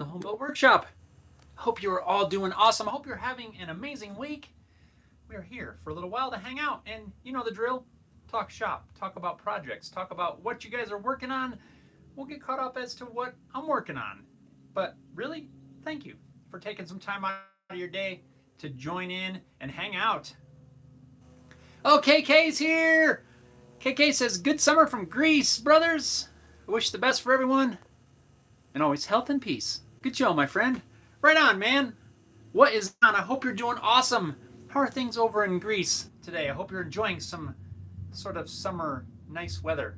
the Home Built Workshop. Hope you are all doing awesome. I hope you're having an amazing week. We are here for a little while to hang out, and you know the drill. Talk shop, talk about projects, talk about what you guys are working on. We'll get caught up as to what I'm working on. But really, thank you for taking some time out of your day to join in and hang out. Oh, KK's here. KK says, good summer from Greece, brothers. I wish the best for everyone. And always health and peace. Good show, my friend. Right on, man. What is on? I hope you're doing awesome. How are things over in Greece today? I hope you're enjoying some sort of summer nice weather.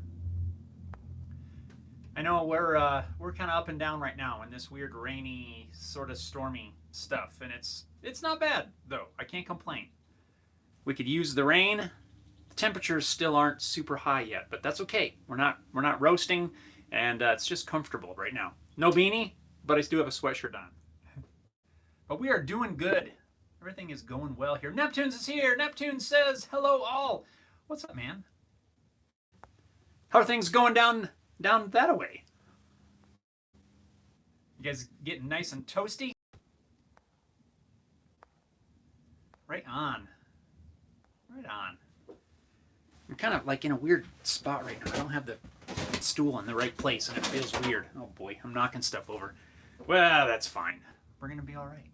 I know we're kind of up and down right now in this weird rainy, sort of stormy stuff, and it's not bad though. I can't complain. We could use the rain. The temperatures still aren't super high yet, but that's okay. We're not roasting, and it's just comfortable right now. No beanie, but I do have a sweatshirt on. But we are doing good. Everything is going well here. Neptunes is here. Neptune says, hello all. What's up, man? How are things going down that way? You guys getting nice and toasty? Right on. Right on. I'm kind of like in a weird spot right now. I don't have the stool in the right place and it feels weird. Oh boy, I'm knocking stuff over. Well, that's fine. We're going to be all right.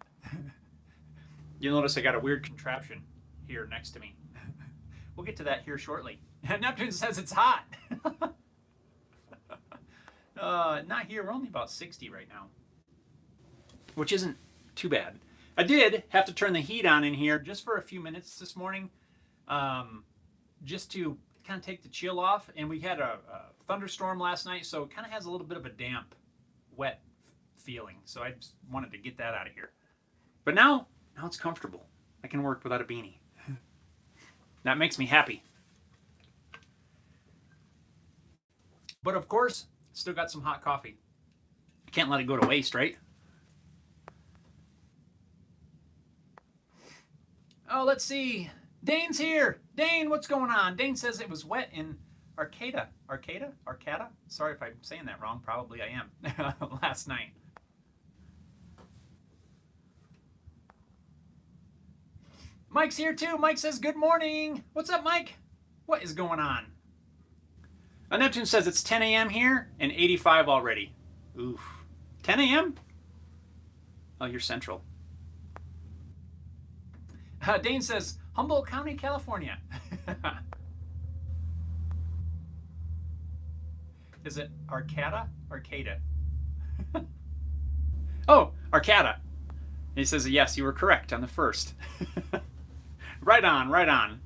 You'll notice I got a weird contraption here next to me. We'll get to that here shortly. Neptune says it's hot. Not here. We're only about 60 right now, which isn't too bad. I did have to turn the heat on in here just for a few minutes this morning, just to kind of take the chill off. And we had a thunderstorm last night, so it kind of has a little bit of a damp, wet feeling. So I just wanted to get that out of here. But now it's comfortable. I can work without a beanie. That makes me happy. But of course, still got some hot coffee. Can't let it go to waste, right? Oh, let's see. Dane's here. Dane, what's going on? Dane says it was wet in Arcata. Arcata? Sorry if I'm saying that wrong. Probably I am. Last night. Mike's here too. Mike says good morning. What's up, Mike? What is going on? Neptune says it's 10 a.m. here and 85 already. Oof. 10 a.m.? Oh, you're central. Dane says Humboldt County, California. Is it Arcata? Arcata. Oh, Arcata. He says, yes, you were correct on the first. Right on, right on.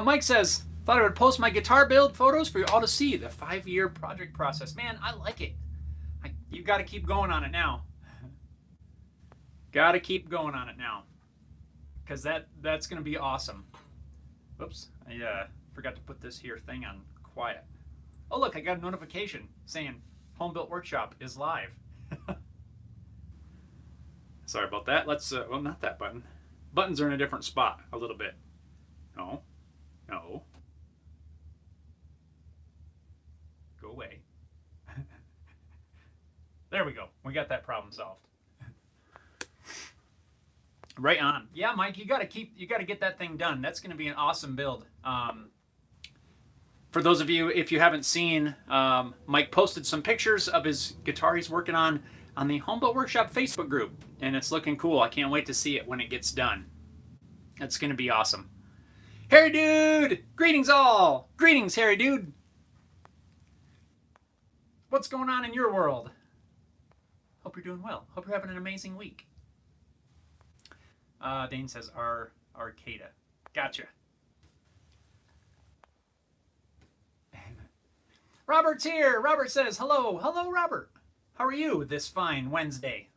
Mike says, thought I would post my guitar build photos for you all to see. The 5-year project process. Man, I like it. You got to keep going on it now. Got to keep going on it now. Because that's going to be awesome. Whoops. I forgot to put this here thing on quiet. Oh, look, I got a notification saying Home Built Workshop is live. Sorry about that. Let's, well, not that button. Buttons are in a different spot a little bit. No. No. Go away. There we go. We got that problem solved. Right on. Yeah, Mike, you got to get that thing done. That's going to be an awesome build. For those of you, if you haven't seen, Mike posted some pictures of his guitar he's working on the Home Built Workshop Facebook group, and it's looking cool. I can't wait to see it when it gets done. It's going to be awesome. Harry Dude! Greetings all! Greetings, Harry Dude! What's going on in your world? Hope you're doing well. Hope you're having an amazing week. Dane says Arcata. Gotcha. Robert's here. Robert says hello. Hello, Robert. How are you this fine Wednesday?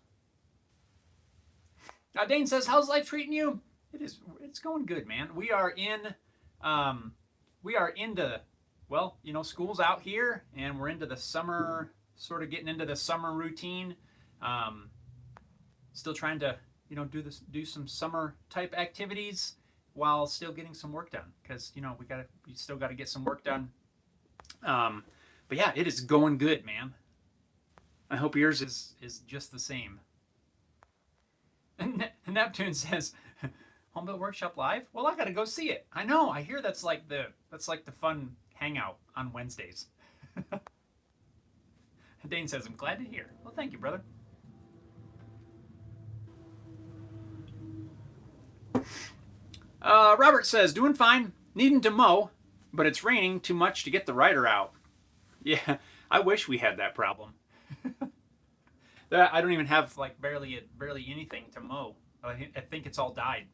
Dane says, how's life treating you? It's going good, man. We are into, well, you know, school's out here and we're into the summer, sort of getting into the summer routine. Still trying to, you know, do some summer type activities while still getting some work done. Cause you know, we still got to get some work done. But yeah, it is going good, man. I hope yours is just the same. And Neptune says, Homebuilt Workshop Live? Well, I gotta go see it. I know. I hear that's like the fun hangout on Wednesdays. Dane says, I'm glad to hear. Well, thank you, brother. Robert says, doing fine. Needing to mow, but it's raining too much to get the rider out. Yeah, I wish we had that problem. I don't even have like barely anything to mow. I think it's all died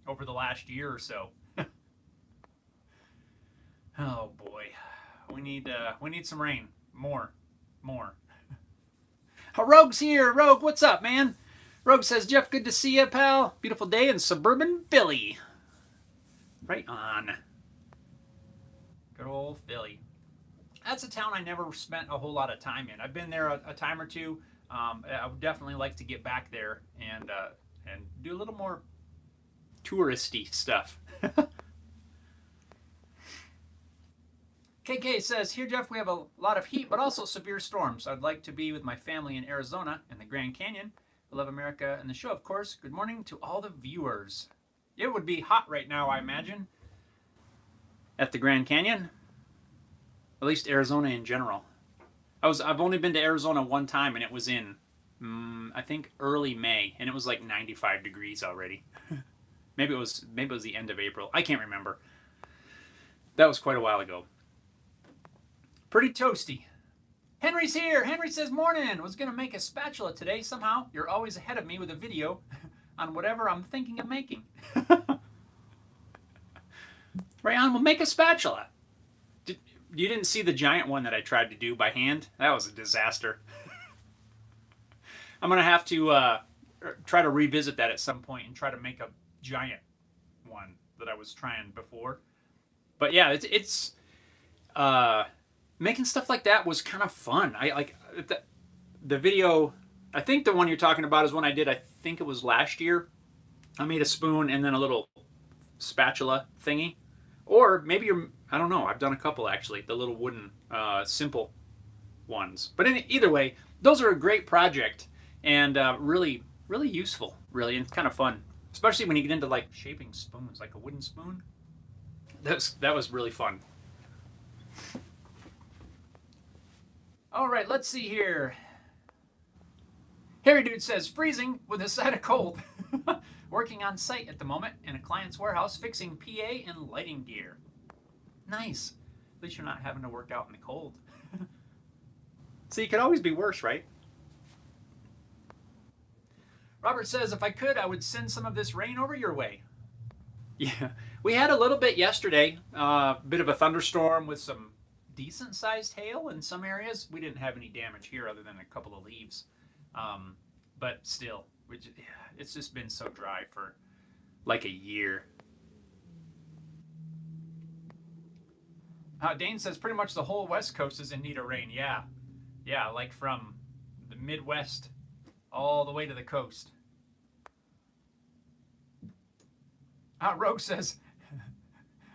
over the last year or so. Oh boy, we need some rain. More. Rogue's here. Rogue, what's up, man? Rogue says, Jeff, good to see you, pal. Beautiful day in suburban Philly. Right on. Good old Philly. That's a town I never spent a whole lot of time in. I've been there a time or two. I would definitely like to get back there and do a little more touristy stuff. KK says, here, Jeff, we have a lot of heat, but also severe storms. I'd like to be with my family in Arizona in the Grand Canyon. I love America and the show, of course. Good morning to all the viewers. It would be hot right now, I imagine, at the Grand Canyon. At least Arizona in general. I've only been to Arizona one time, and it was in, I think, early May, and it was like 95 degrees already. Maybe it was the end of April. I can't remember. That was quite a while ago. Pretty toasty. Henry's here. Henry says, morning. Was going to make a spatula today. Somehow, you're always ahead of me with a video on whatever I'm thinking of making. Right on, we'll make a spatula. You didn't see the giant one that I tried to do by hand? That was a disaster. I'm going to have to try to revisit that at some point and try to make a giant one that I was trying before. But yeah, it's making stuff like that was kind of fun. I like the video. I think the one you're talking about is one I did. I think it was last year. I made a spoon and then a little spatula thingy, or maybe I don't know. I've done a couple actually. The little wooden simple ones. But either way, those are a great project and really useful. Really, and kind of fun, especially when you get into like shaping spoons, like a wooden spoon. That was really fun. All right, let's see here. Harry Dude says, freezing with a side of cold. Working on site at the moment in a client's warehouse fixing PA and lighting gear. Nice. At least you're not having to work out in the cold. So you could always be worse, right? Robert says, if I could, I would send some of this rain over your way. Yeah, we had a little bit yesterday. Bit of a thunderstorm with some decent-sized hail in some areas. We didn't have any damage here other than a couple of leaves. But still, it's just been so dry for like a year. Dane says pretty much the whole West Coast is in need of rain. Yeah, like from the Midwest all the way to the coast. Rogue says,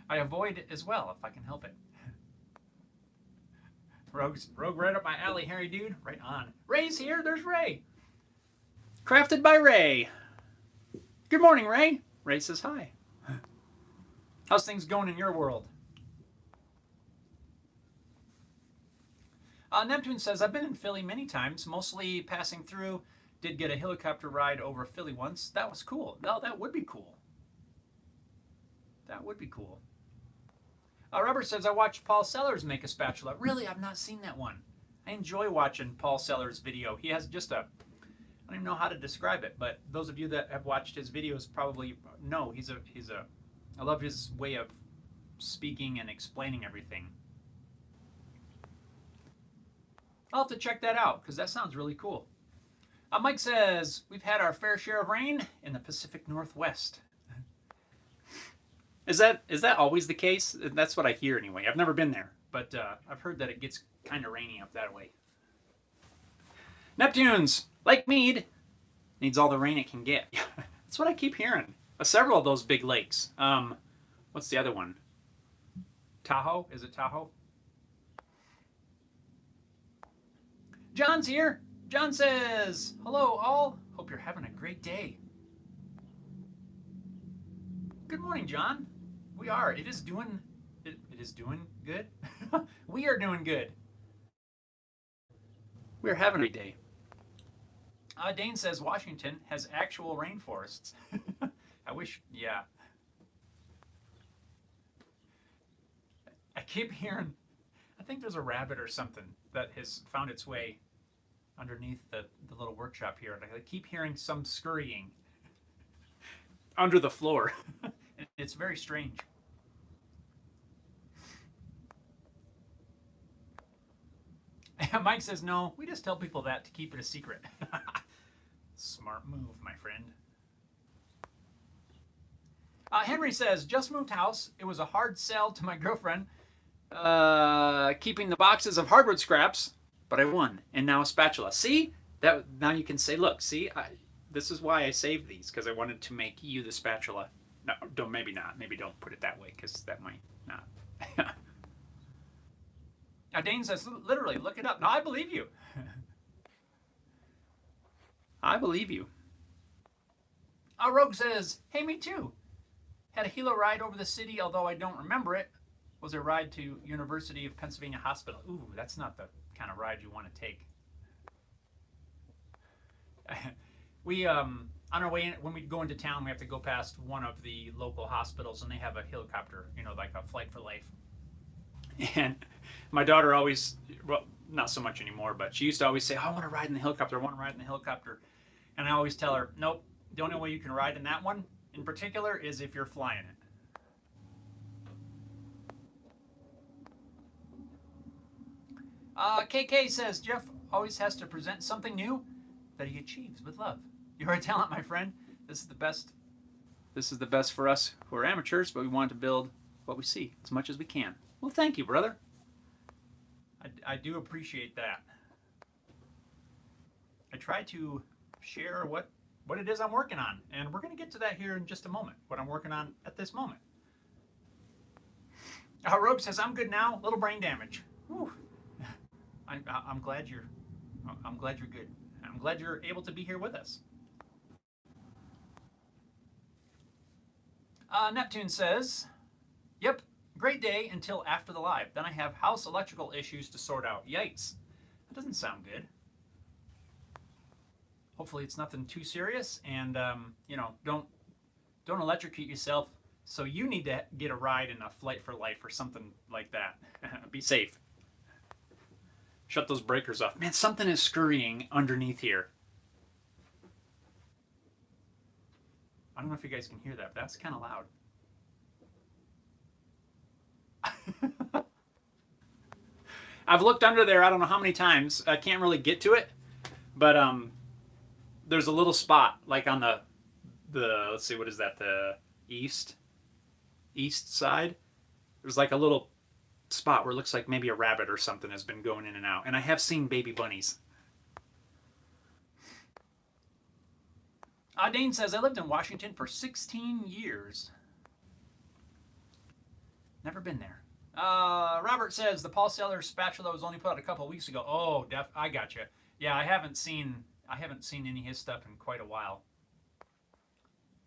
I avoid it as well if I can help it. Rogue right up my alley, Harry Dude. Right on. Ray's here. There's Ray. Crafted by Ray. Good morning, Ray. Ray says hi. How's things going in your world? Neptune says, I've been in Philly many times, mostly passing through. Did get a helicopter ride over Philly once. That was cool. No, that would be cool. That would be cool. Robert says, I watched Paul Sellers make a spatula. Really, I've not seen that one. I enjoy watching Paul Sellers' video. He has just I don't even know how to describe it, but those of you that have watched his videos probably know I love his way of speaking and explaining everything. I'll have to check that out because that sounds really cool. Mike says, we've had our fair share of rain in the Pacific Northwest. Is that always the case? That's what I hear anyway. I've never been there, but I've heard that it gets kind of rainy up that way. Neptune's, like Mead, needs all the rain it can get. That's what I keep hearing. Several of those big lakes. What's the other one? Tahoe? Is it Tahoe? John's here. John says, hello all. Hope you're having a great day. Good morning, John. We are. It is doing good. We are doing good. We're having a great day. Dane says Washington has actual rainforests. I wish, yeah. I keep hearing, I think there's a rabbit or something that has found its way underneath the little workshop here. And I keep hearing some scurrying under the floor. It's very strange. Mike says, no, we just tell people that to keep it a secret. Smart move, my friend. Henry says, just moved house. It was a hard sell to my girlfriend. Keeping the boxes of hardwood scraps, but I won. And now a spatula. See? Now you can say, look, see, this is why I saved these, because I wanted to make you the spatula. No, maybe not. Maybe don't put it that way, because that might not. Dane says, literally, look it up. No, I believe you. I believe you. Rogue says, hey, me too. Had a helo ride over the city, although I don't remember it. Was a ride to University of Pennsylvania Hospital. Ooh, that's not the kind of ride you want to take. We, on our way in, when we go into town, we have to go past one of the local hospitals, and they have a helicopter, like a flight for life. And my daughter always, well, not so much anymore, but she used to always say, I want to ride in the helicopter, I want to ride in the helicopter. And I always tell her, nope, the only way you can ride in that one, in particular, is if you're flying it. KK says, Jeff always has to present something new that he achieves with love. You're a talent, my friend. This is the best. This is the best for us who are amateurs, but we want to build what we see as much as we can. Well, thank you, brother. I do appreciate that. I try to share what it is I'm working on, and we're going to get to that here in just a moment, what I'm working on at this moment. Rogue says, I'm good now, little brain damage. Whew. I'm glad you're good. I'm glad you're able to be here with us. Neptune says, yep, great day until after the live. Then I have house electrical issues to sort out. Yikes. That doesn't sound good. Hopefully it's nothing too serious, and don't electrocute yourself. So you need to get a ride in a flight for life or something like that. Be safe. Shut those breakers off. Man, something is scurrying underneath here. I don't know if you guys can hear that, but that's kind of loud. I've looked under there I don't know how many times. I can't really get to it, but there's a little spot like on the let's see, what is that, the east side? There's like a little spot where it looks like maybe a rabbit or something has been going in and out, and I have seen baby bunnies. Dane says, I lived in Washington for 16 years. Never been there. Robert says, the Paul Sellers spatula was only put out a couple of weeks ago. Oh, I got you. Yeah, I haven't seen any of his stuff in quite a while.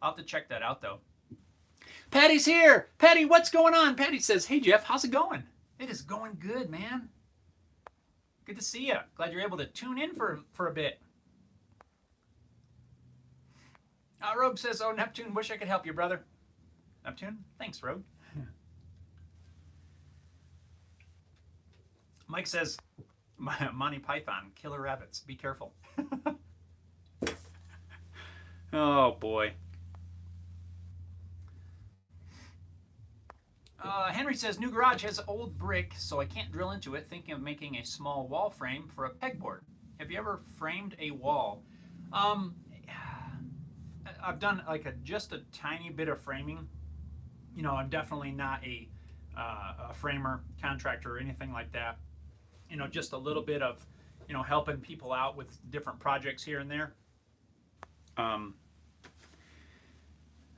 I'll have to check that out, though. Patty's here. Patty, what's going on? Patty says, hey, Jeff, how's it going? It is going good, man. Good to see you. Glad you're able to tune in for a bit. Rogue says, oh, Neptune, wish I could help you, brother. Neptune? Thanks, Rogue. Mike says, Monty Python, killer rabbits. Be careful. Oh, boy. Henry says, new garage has old brick, so I can't drill into it, thinking of making a small wall frame for a pegboard. Have you ever framed a wall? I've done like just a tiny bit of framing. I'm definitely not a framer, contractor, or anything like that. Just a little bit of, helping people out with different projects here and there.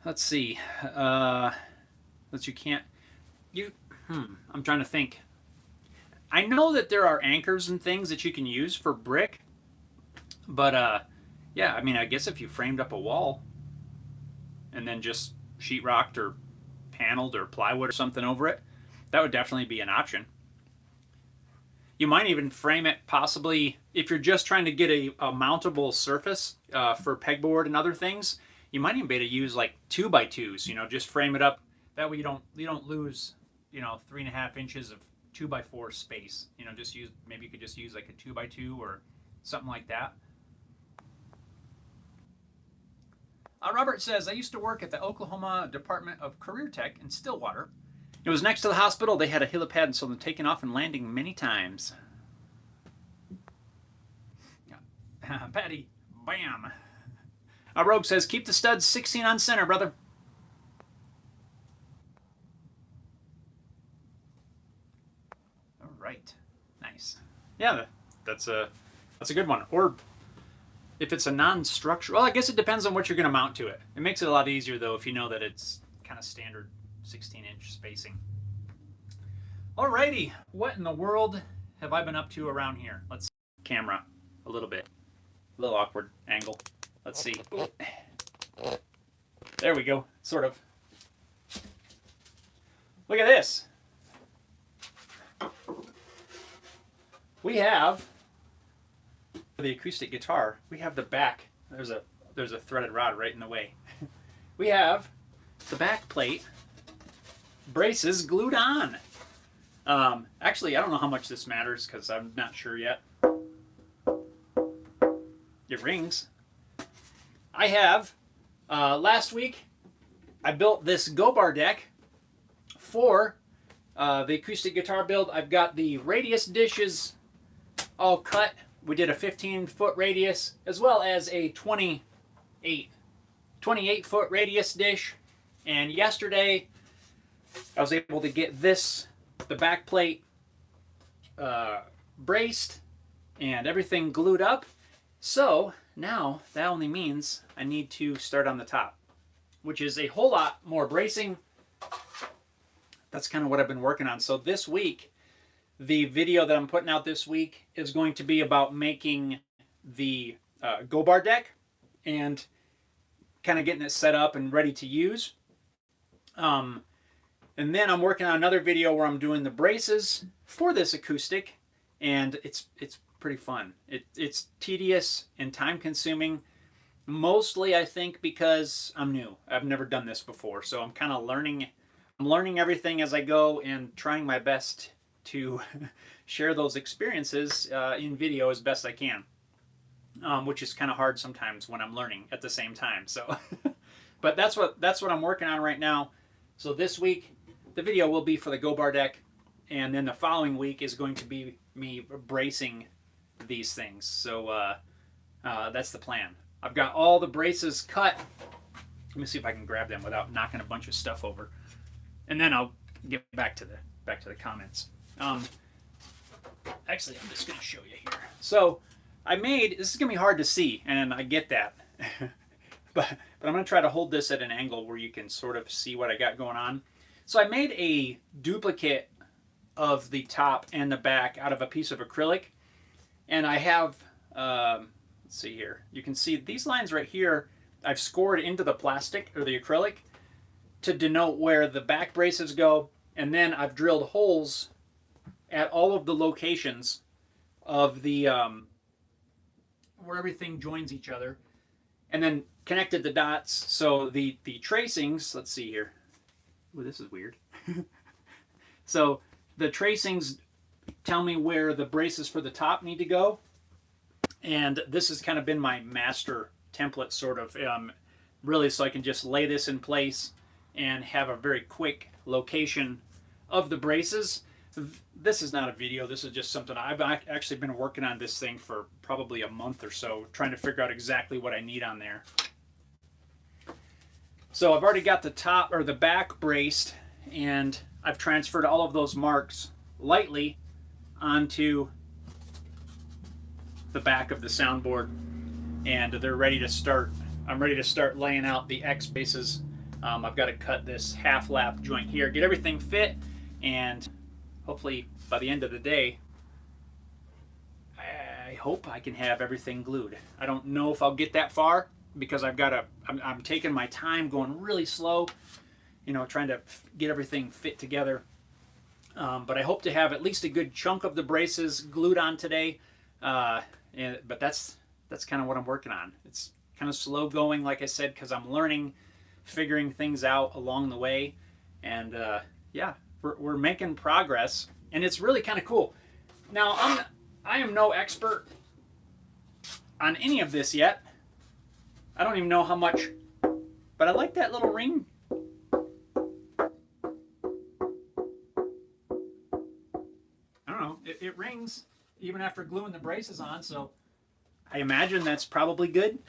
Let's see. I'm trying to think. I know that there are anchors and things that you can use for brick. But yeah, I mean, I guess if you framed up a wall and then just sheetrocked or paneled or plywood or something over it, that would definitely be an option. You might even frame it possibly if you're just trying to get a mountable surface for pegboard and other things. You might even be able to use like 2x2s. You know, just frame it up. That way you don't lose 3.5 inches of 2x4 space. You know, just use, maybe you could just use like a 2x2 or something like that. Robert says, I used to work at the Oklahoma Department of Career Tech in Stillwater. It was next to the hospital. They had a helipad, and so they're taking off and landing many times. Patty, bam. Rogue says, keep the studs 16 on center, brother. All right. Nice. Yeah, that's a good one. Or if it's a non-structural, well, I guess it depends on what you're going to mount to it. It makes it a lot easier, though, if you know that it's kind of standard 16-inch spacing. Alrighty, what in the world have I been up to around here? Let's see. Camera a little bit. A little awkward angle. Let's see. There we go, sort of. Look at this. We have for the acoustic guitar, we have the back. There's a threaded rod right in the way. We have the back plate braces glued on. Actually, I don't know how much this matters because I'm not sure yet. It rings. I have, last week, I built this Go-Bar deck for the acoustic guitar build. I've got the radius dishes all cut. We did a 15-foot radius as well as a 28-foot radius dish. And yesterday, I was able to get the back plate braced and everything glued up. So now that only means I need to start on the top, which is a whole lot more bracing. That's kind of what I've been working on. So this week, the video that I'm putting out this week is going to be about making the Go-Bar deck and kind of getting it set up and ready to use. And then I'm working on another video where I'm doing the braces for this acoustic, and it's pretty fun. It's tedious and time consuming, mostly I think because I'm new. I've never done this before, so I'm kind of learning. I'm learning everything as I go and trying my best to share those experiences in video as best I can, which is kind of hard sometimes when I'm learning at the same time. So, but that's what I'm working on right now. So this week, the video will be for the Go-Bar deck, and then the following week is going to be me bracing these things. So that's the plan. I've got all the braces cut. Let me see if I can grab them without knocking a bunch of stuff over, and then I'll get back to the comments. Actually, I'm just going to show you here. So I made, this is going to be hard to see, and I get that, but I'm going to try to hold this at an angle where you can sort of see what I got going on. So I made a duplicate of the top and the back out of a piece of acrylic, and I have, let's see here, you can see these lines right here, I've scored into the plastic or the acrylic to denote where the back braces go, and then I've drilled holes at all of the locations of the where everything joins each other, and then connected the dots. So the tracings, let's see here. Ooh, this is weird. So the tracings tell me where the braces for the top need to go, and this has kind of been my master template, sort of, really, so I can just lay this in place and have a very quick location of the braces. This is not a video, this is just something I've actually been working on this thing for probably a month or so, trying to figure out exactly what I need on there. So I've already got the top or the back braced, and I've transferred all of those marks lightly onto the back of the soundboard, and they're ready to start. I'm ready to start laying out the X bases. I've got to cut this half lap joint here, get everything fit, and hopefully by the end of the day, I hope I can have everything glued. I don't know if I'll get that far because I'm taking my time, going really slow, trying to get everything fit together. But I hope to have at least a good chunk of the braces glued on today. But that's kind of what I'm working on. It's kind of slow going, like I said, because I'm learning, figuring things out along the way. And yeah, we're making progress, and it's really kind of cool. Now, I am no expert on any of this yet. I don't even know how much, but I like that little ring. I don't know, it rings even after gluing the braces on, so I imagine that's probably good.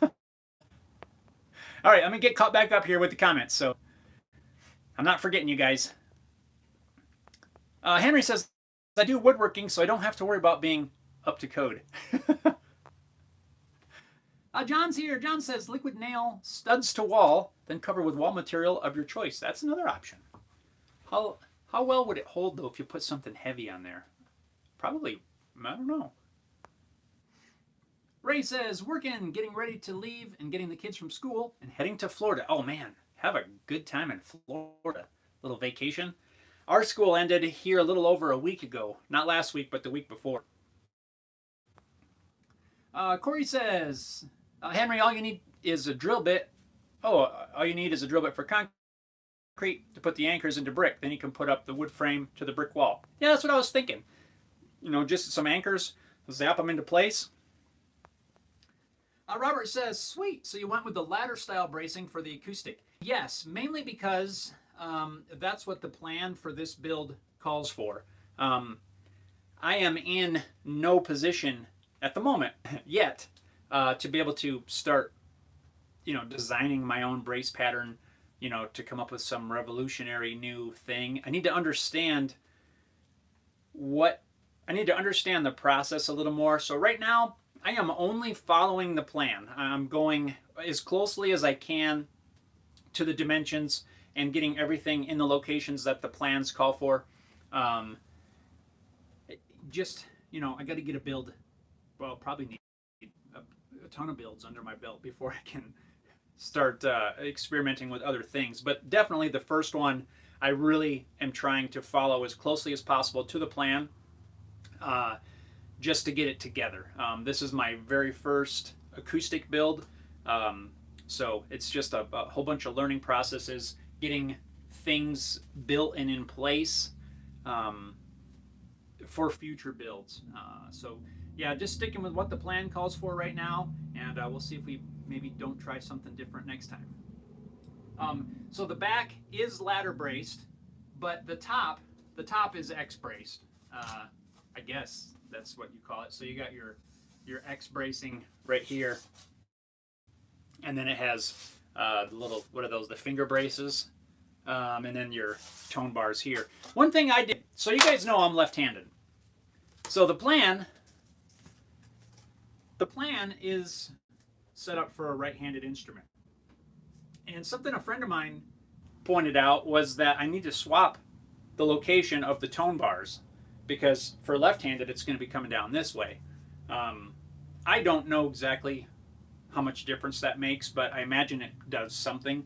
All right, let me get caught back up here with the comments, so I'm not forgetting you guys. Henry says, I do woodworking, so I don't have to worry about being up to code. John's here. John says, liquid nail studs to wall, then cover with wall material of your choice. That's another option. How well would it hold, though, if you put something heavy on there? Probably, I don't know. Ray says, working, getting ready to leave and getting the kids from school and heading to Florida. Oh, man, have a good time in Florida. Little vacation. Our school ended here a little over a week ago. Not last week, but the week before. Corey says, Henry, all you need is a drill bit. Oh, all you need is a drill bit for concrete to put the anchors into brick. Then you can put up the wood frame to the brick wall. Yeah, that's what I was thinking. Just some anchors, zap them into place. Robert says, sweet, so you went with the ladder style bracing for the acoustic. Yes, mainly because that's what the plan for this build calls for. I am in no position at the moment yet to be able to start, designing my own brace pattern, to come up with some revolutionary new thing. I need to understand the process a little more. So right now, I am only following the plan. I'm going as closely as I can to the dimensions and getting everything in the locations that the plans call for. I got to get a build. Well, probably need a ton of builds under my belt before I can start experimenting with other things. But definitely the first one, I really am trying to follow as closely as possible to the plan. Just to get it together. This is my very first acoustic build, so it's just a whole bunch of learning processes, getting things built and in place for future builds. So yeah, just sticking with what the plan calls for right now, and we'll see if we maybe don't try something different next time. So the back is ladder braced, but the top is X braced. I guess that's what you call it. So you got your X bracing right here, and then it has the little, what are those, the finger braces, and then your tone bars here. One thing I did, so you guys know I'm left-handed. So the plan is set up for a right-handed instrument. And something a friend of mine pointed out was that I need to swap the location of the tone bars, because for left-handed, it's going to be coming down this way. I don't know exactly how much difference that makes, but I imagine it does something.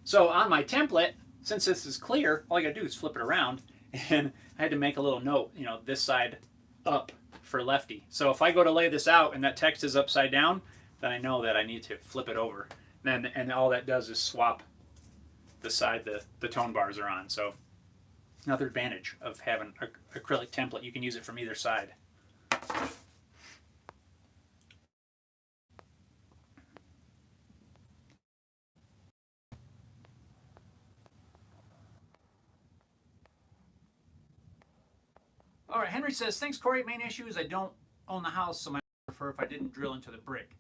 So on my template, since this is clear, all I got to do is flip it around, and I had to make a little note, this side up for lefty. So if I go to lay this out and that text is upside down, then I know that I need to flip it over. And all that does is swap the side the tone bars are on. So another advantage of having an acrylic template, you can use it from either side. All right, Henry says, thanks, Corey. Main issue is I don't own the house, so I prefer if I didn't drill into the brick.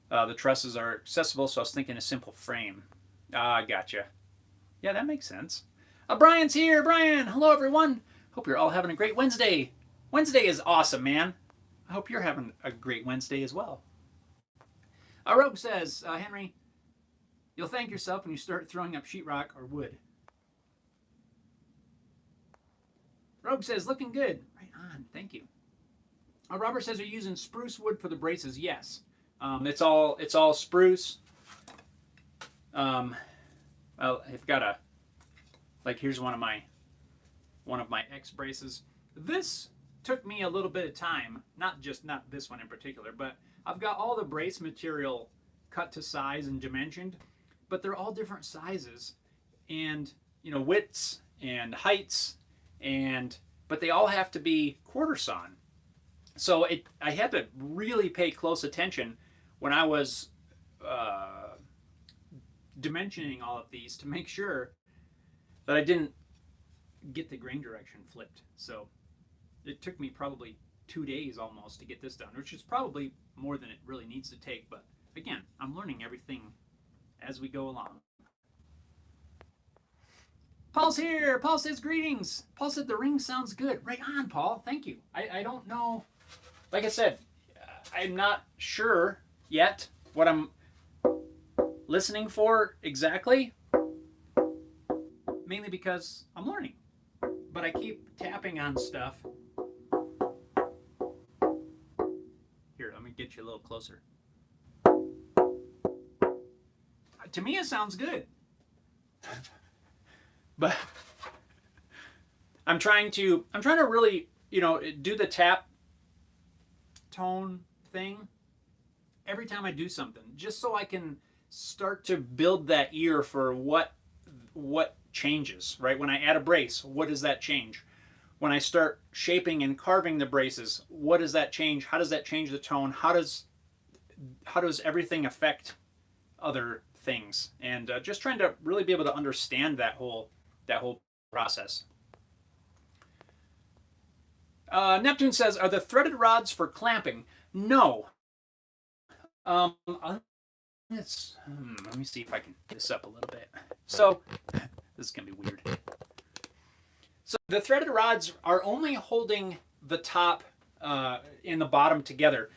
The trusses are accessible, so I was thinking a simple frame. Gotcha. Yeah, that makes sense. Brian's here. Brian, hello, everyone. Hope you're all having a great Wednesday. Wednesday is awesome, man. I hope you're having a great Wednesday as well. Rogue says, Henry, you'll thank yourself when you start throwing up sheetrock or wood. Rogue says, looking good. Right on. Thank you. Robert says, are you using spruce wood for the braces? Yes. It's all spruce. Well, I've got a, like, here's one of my X braces. This took me a little bit of time, not this one in particular, but I've got all the brace material cut to size and dimensioned, but they're all different sizes and, you know, widths and heights, but they all have to be quarter sawn. So I had to really pay close attention when I was dimensioning all of these to make sure that I didn't get the grain direction flipped. So it took me probably 2 days almost to get this done, which is probably more than it really needs to take. But again, I'm learning everything as we go along. Paul's here. Paul says greetings. Paul said the ring sounds good. Right on, Paul. Thank you. I don't know. Like I said, I'm not sure yet what I'm listening for exactly. Mainly because I'm learning. But I keep tapping on stuff. Here, let me get you a little closer. To me, it sounds good. But I'm trying to really, you know, do the tap tone thing every time I do something, just so I can start to build that ear for what changes, right? When I add a brace, what does that change? When I start shaping and carving the braces, what does that change? How does that change the tone? How does everything affect other things? And just trying to really be able to understand that whole process. Neptune says, are the threaded rods for clamping? No. Let me see if I can get this up a little bit. So, this is going to be weird. So the threaded rods are only holding the top and the bottom together.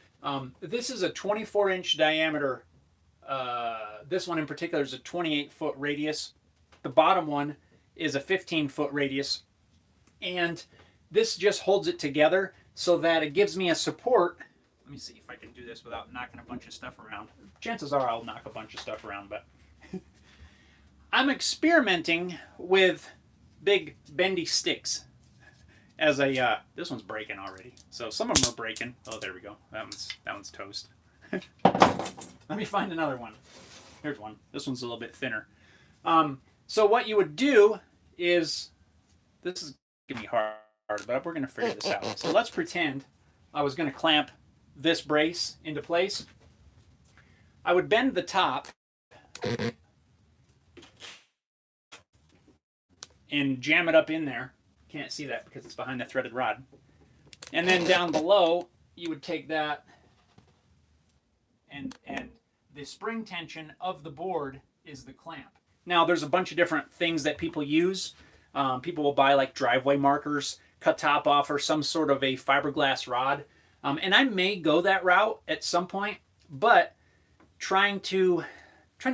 This is a 24-inch diameter. This one in particular is a 28-foot radius. The bottom one is a 15-foot radius. And this just holds it together so that it gives me a support. Let me see if I can do this without knocking a bunch of stuff around. Chances are I'll knock a bunch of stuff around, but I'm experimenting with big bendy sticks as a this one's breaking already. So some of them are breaking. Oh, there we go. That one's toast. Let me find another one. Here's one. This one's a little bit thinner. So what you would do is, this is gonna be hard, but we're gonna figure this out. So let's pretend I was gonna clamp this brace into place. I would bend the top and jam it up in there. Can't see that because it's behind the threaded rod. And then down below, you would take that and the spring tension of the board is the clamp. Now, there's a bunch of different things that people use. People will buy like driveway markers, cut top off, or some sort of a fiberglass rod. And I may go that route at some point, but trying to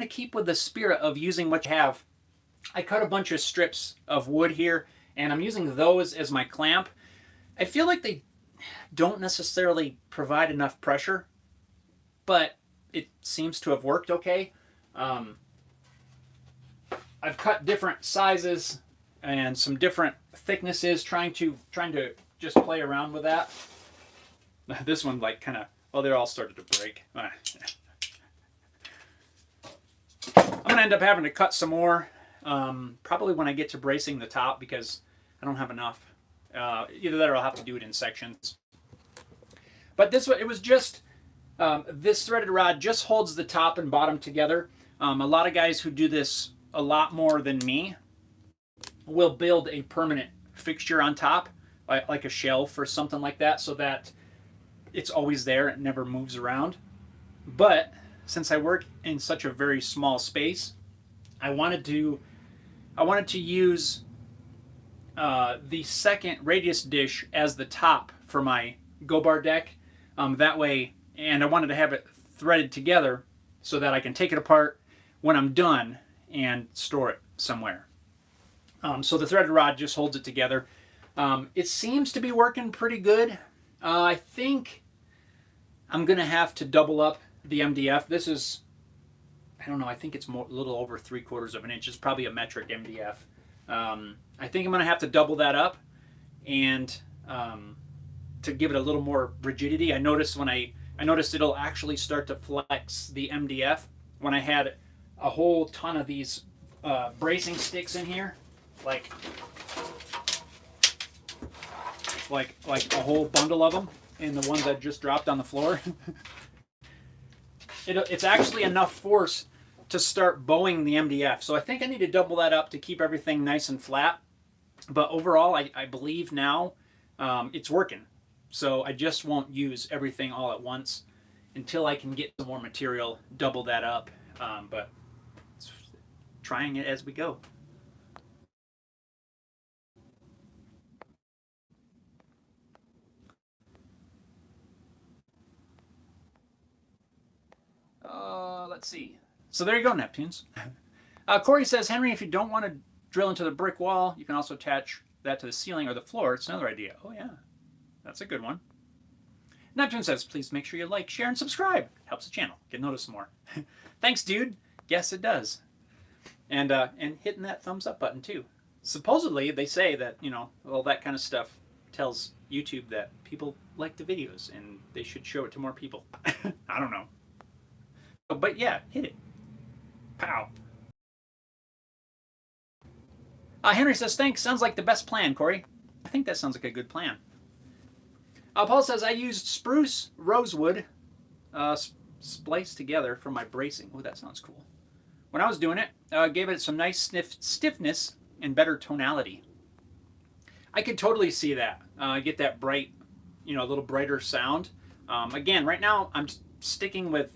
keep with the spirit of using what you have. I cut a bunch of strips of wood here, and I'm using those as my clamp. I feel like they don't necessarily provide enough pressure, but it seems to have worked okay. I've cut different sizes and some different thicknesses, trying to just play around with that. This one, like, kind of, well, they're all started to break. I'm gonna end up having to cut some more, probably when I get to bracing the top, because I don't have enough. Either that or I'll have to do it in sections. But this one, it was just, this threaded rod just holds the top and bottom together. A lot of guys who do this a lot more than me will build a permanent fixture on top, like a shelf or something like that, so that it's always there, it never moves around. But since I work in such a very small space, I wanted to use the second radius dish as the top for my go bar deck. That way, and I wanted to have it threaded together so that I can take it apart when I'm done and store it somewhere. So the threaded rod just holds it together. It seems to be working pretty good. I think I'm going to have to double up the MDF. This is, I don't know, I think it's a little over 3/4 of an inch. It's probably a metric MDF. I think I'm going to have to double that up and to give it a little more rigidity. I noticed it'll actually start to flex the MDF when I had a whole ton of these bracing sticks in here, like a whole bundle of them, and the ones I just dropped on the floor. It's actually enough force to start bowing the MDF. So I think I need to double that up to keep everything nice and flat. But overall, I believe now it's working. So I just won't use everything all at once until I can get some more material, double that up. But trying it as we go. Let's see. So there you go, Neptunes. Corey says, Henry, if you don't want to drill into the brick wall, you can also attach that to the ceiling or the floor. It's another idea. Oh, yeah. That's a good one. Neptune says, please make sure you like, share, and subscribe. Helps the channel get noticed more. Thanks, dude. Yes, it does. And hitting that thumbs up button, too. Supposedly, they say that, all that kind of stuff tells YouTube that people like the videos and they should show it to more people. I don't know. But yeah, hit it. Pow. Henry says, thanks. Sounds like the best plan, Corey. I think that sounds like a good plan. Paul says, I used spruce rosewood spliced together for my bracing. Oh, that sounds cool. When I was doing it, gave it some nice stiffness and better tonality. I could totally see that. Get that bright, a little brighter sound. Again, right now I'm sticking with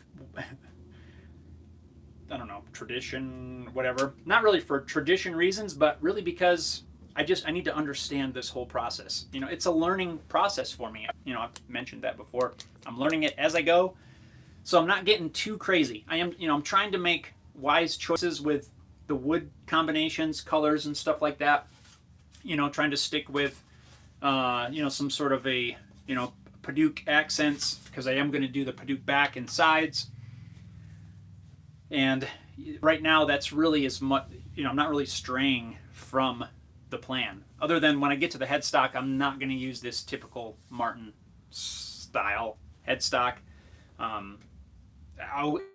I don't know, tradition, whatever. Not really for tradition reasons, but really because I need to understand this whole process. It's a learning process for me. I've mentioned that before. I'm learning it as I go, so I'm not getting too crazy. I'm trying to make wise choices with the wood combinations, colors, and stuff like that. Trying to stick with, some sort of a, Paduke accents, because I am going to do the Paduke back and sides. And right now, that's really as much, I'm not really straying from the plan. Other than when I get to the headstock, I'm not going to use this typical Martin style headstock.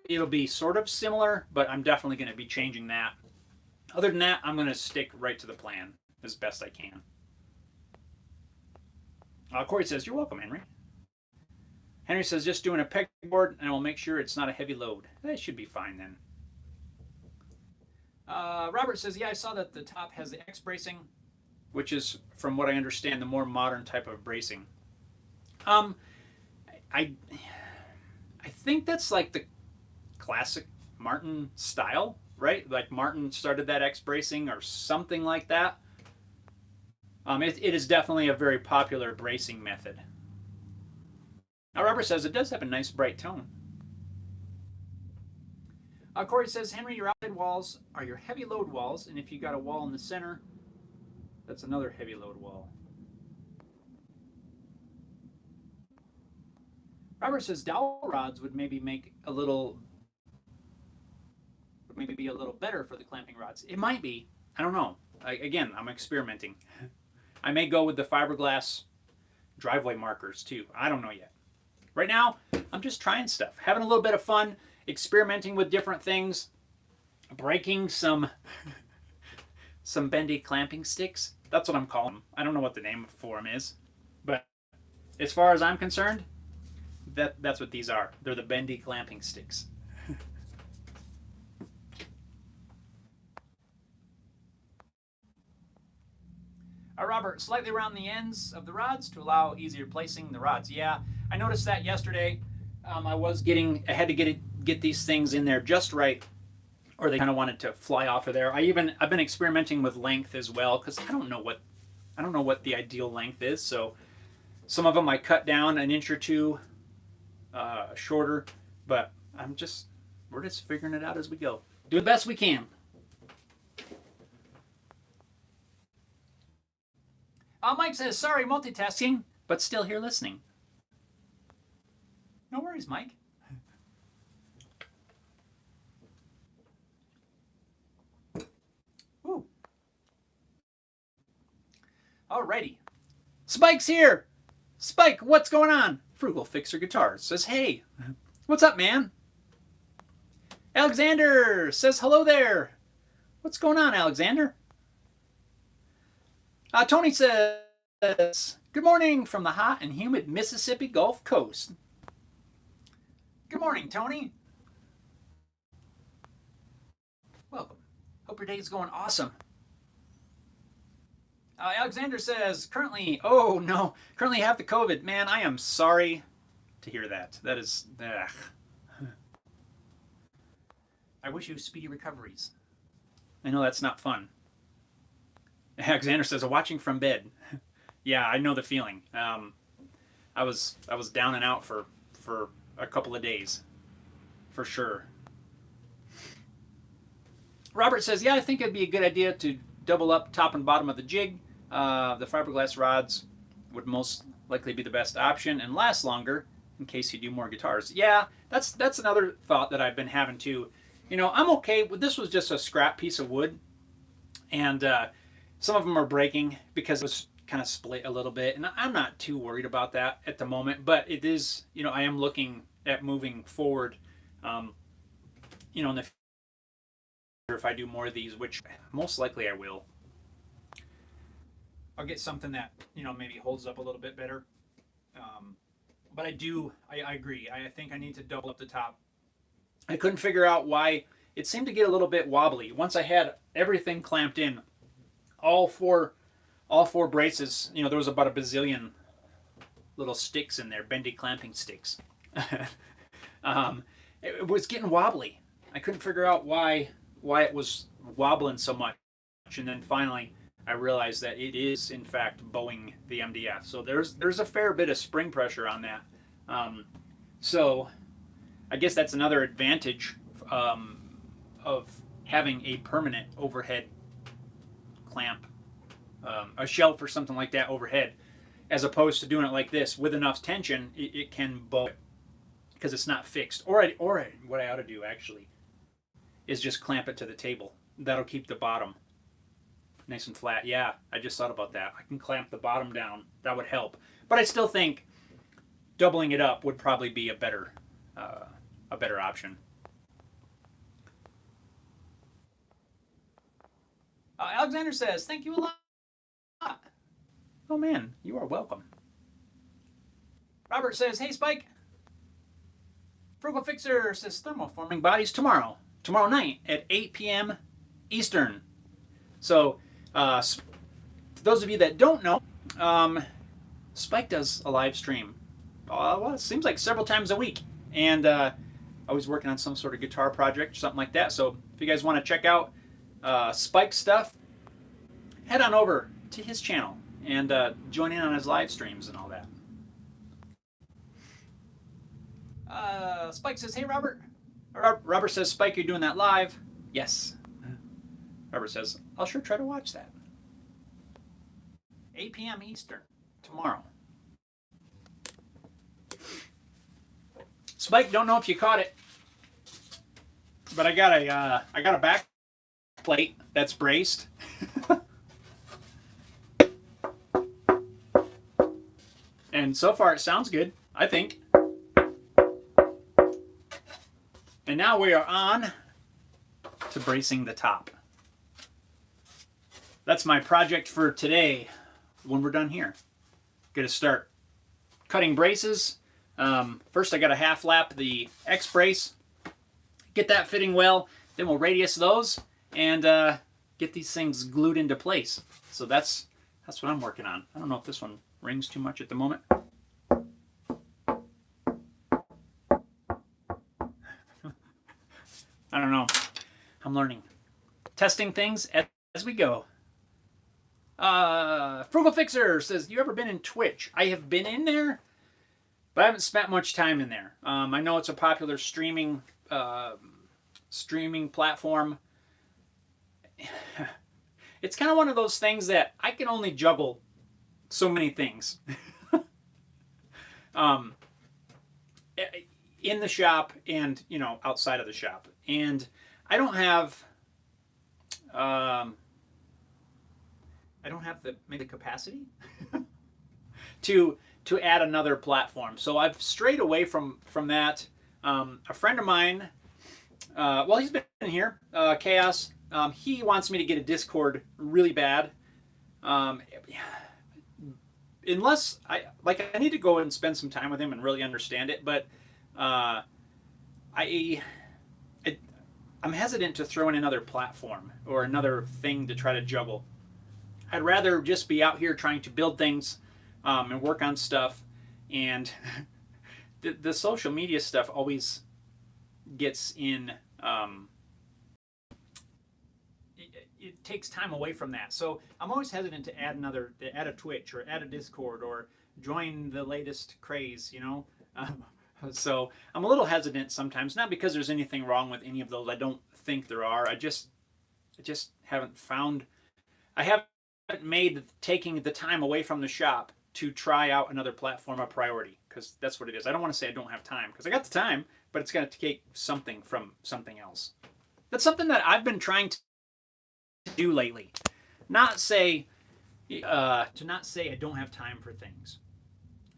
It'll be sort of similar, but I'm definitely going to be changing that. Other than that, I'm going to stick right to the plan as best I can. Corey says, you're welcome, Henry. Henry says, just doing a pegboard, and we'll make sure it's not a heavy load. That should be fine then. Robert says, yeah, I saw that the top has the X bracing, which is, from what I understand, the more modern type of bracing. I think that's like the classic Martin style, right? Like Martin started that X bracing or something like that. It is definitely a very popular bracing method. Now, Robert says it does have a nice bright tone. Corey says, Henry, your outside walls are your heavy load walls, and if you got a wall in the center, that's another heavy load wall. Robert says dowel rods would maybe be a little better for the clamping rods. It might be. I don't know. Again, I'm experimenting. I may go with the fiberglass driveway markers too. I don't know yet. Right now, I'm just trying stuff, having a little bit of fun, experimenting with different things, breaking some bendy clamping sticks. That's what I'm calling them. I don't know what the name for them is, but as far as I'm concerned, that's what these are. They're the bendy clamping sticks. Robert, slightly around the ends of the rods to allow easier placing the rods. Yeah, I noticed that yesterday. I had to get these things in there just right, or they kind of wanted to fly off of there. I've been experimenting with length as well, because I don't know what the ideal length is. So some of them I cut down an inch or two shorter, but we're just figuring it out as we go. Do the best we can. Mike says, sorry, multitasking, but still here listening. No worries, Mike. Ooh. Alrighty. Spike's here! Spike, what's going on? Frugal Fixer Guitars says, hey. What's up, man? Alexander says, hello there. What's going on, Alexander? Tony says, good morning from the hot and humid Mississippi Gulf Coast. Good morning, Tony. Welcome. Hope your day is going awesome. Alexander says, currently have the COVID. Man, I am sorry to hear that. That is, I wish you speedy recoveries. I know that's not fun. Alexander says, watching from bed. Yeah, I know the feeling. I was down and out for a couple of days, for sure. Robert says, yeah, I think it'd be a good idea to double up top and bottom of the jig. The fiberglass rods would most likely be the best option and last longer in case you do more guitars. Yeah, that's another thought that I've been having too. You know, I'm okay with this. Was just a scrap piece of wood, and some of them are breaking because it was kind of split a little bit, and I'm not too worried about that at the moment. But it is, you know, I am looking at moving forward. You know, in the future, if I do more of these, which most likely I will, I'll get something that, you know, maybe holds up a little bit better. But I agree. I think I need to double up the top. I couldn't figure out why it seemed to get a little bit wobbly. Once I had everything clamped in, all four braces, you know, there was about a bazillion little sticks in there, bendy clamping sticks. It was getting wobbly. I couldn't figure out why it was wobbling so much. And then finally I realized that it is in fact bowing the MDF. So there's a fair bit of spring pressure on that. So I guess that's another advantage of having a permanent overhead clamp, a shelf or something like that overhead, as opposed to doing it like this with enough tension. It can bow it because it's not fixed. Or what I ought to do actually is just clamp it to the table. That'll keep the bottom nice and flat. Yeah, I just thought about that. I can clamp the bottom down. That would help. But I still think doubling it up would probably be a better option. Alexander says, thank you a lot. Oh man, you are welcome. Robert says, hey Spike. Frugal Fixer says, thermoforming bodies tomorrow night at 8 p.m. Eastern. So, those of you that don't know, Spike does a live stream. Well, it seems like several times a week. And always working on some sort of guitar project or something like that. So if you guys want to check out Spike's stuff, head on over to his channel and join in on his live streams and all that. Spike says, hey Robert. Robert says, Spike, you're doing that live? Yes. Robert says, I'll sure try to watch that. 8 p.m. Eastern tomorrow. Spike, don't know if you caught it, but I got a back plate that's braced. And so far it sounds good, I think. And now we are on to bracing the top. That's my project for today when we're done here. Gonna start cutting braces. First I gotta half lap the X brace, get that fitting well, then we'll radius those and get these things glued into place. So that's what I'm working on. I don't know if this one rings too much at the moment. I don't know. I'm learning. Testing things as we go. Frugal Fixer says, you ever been in Twitch? I have been in there, but I haven't spent much time in there. I know it's a popular streaming platform. It's kind of one of those things that I can only juggle so many things. in the shop and outside of the shop. And I don't have the maybe the capacity to add another platform. So I've strayed away from that. A friend of mine, well, he's been here, Chaos. He wants me to get a Discord really bad. Unless I need to go and spend some time with him and really understand it. But I'm hesitant to throw in another platform or another thing to try to juggle. I'd rather just be out here trying to build things and work on stuff. And the social media stuff always gets in. It takes time away from that. So I'm always hesitant to add a Twitch or add a Discord or join the latest craze, so I'm a little hesitant sometimes, not because there's anything wrong with any of those. I don't think there are. I just haven't found, I haven't made taking the time away from the shop to try out another platform a priority, because that's what it is. I don't want to say I don't have time, because I got the time, but it's going to take something from something else. That's something that I've been trying to do lately. To not say I don't have time for things.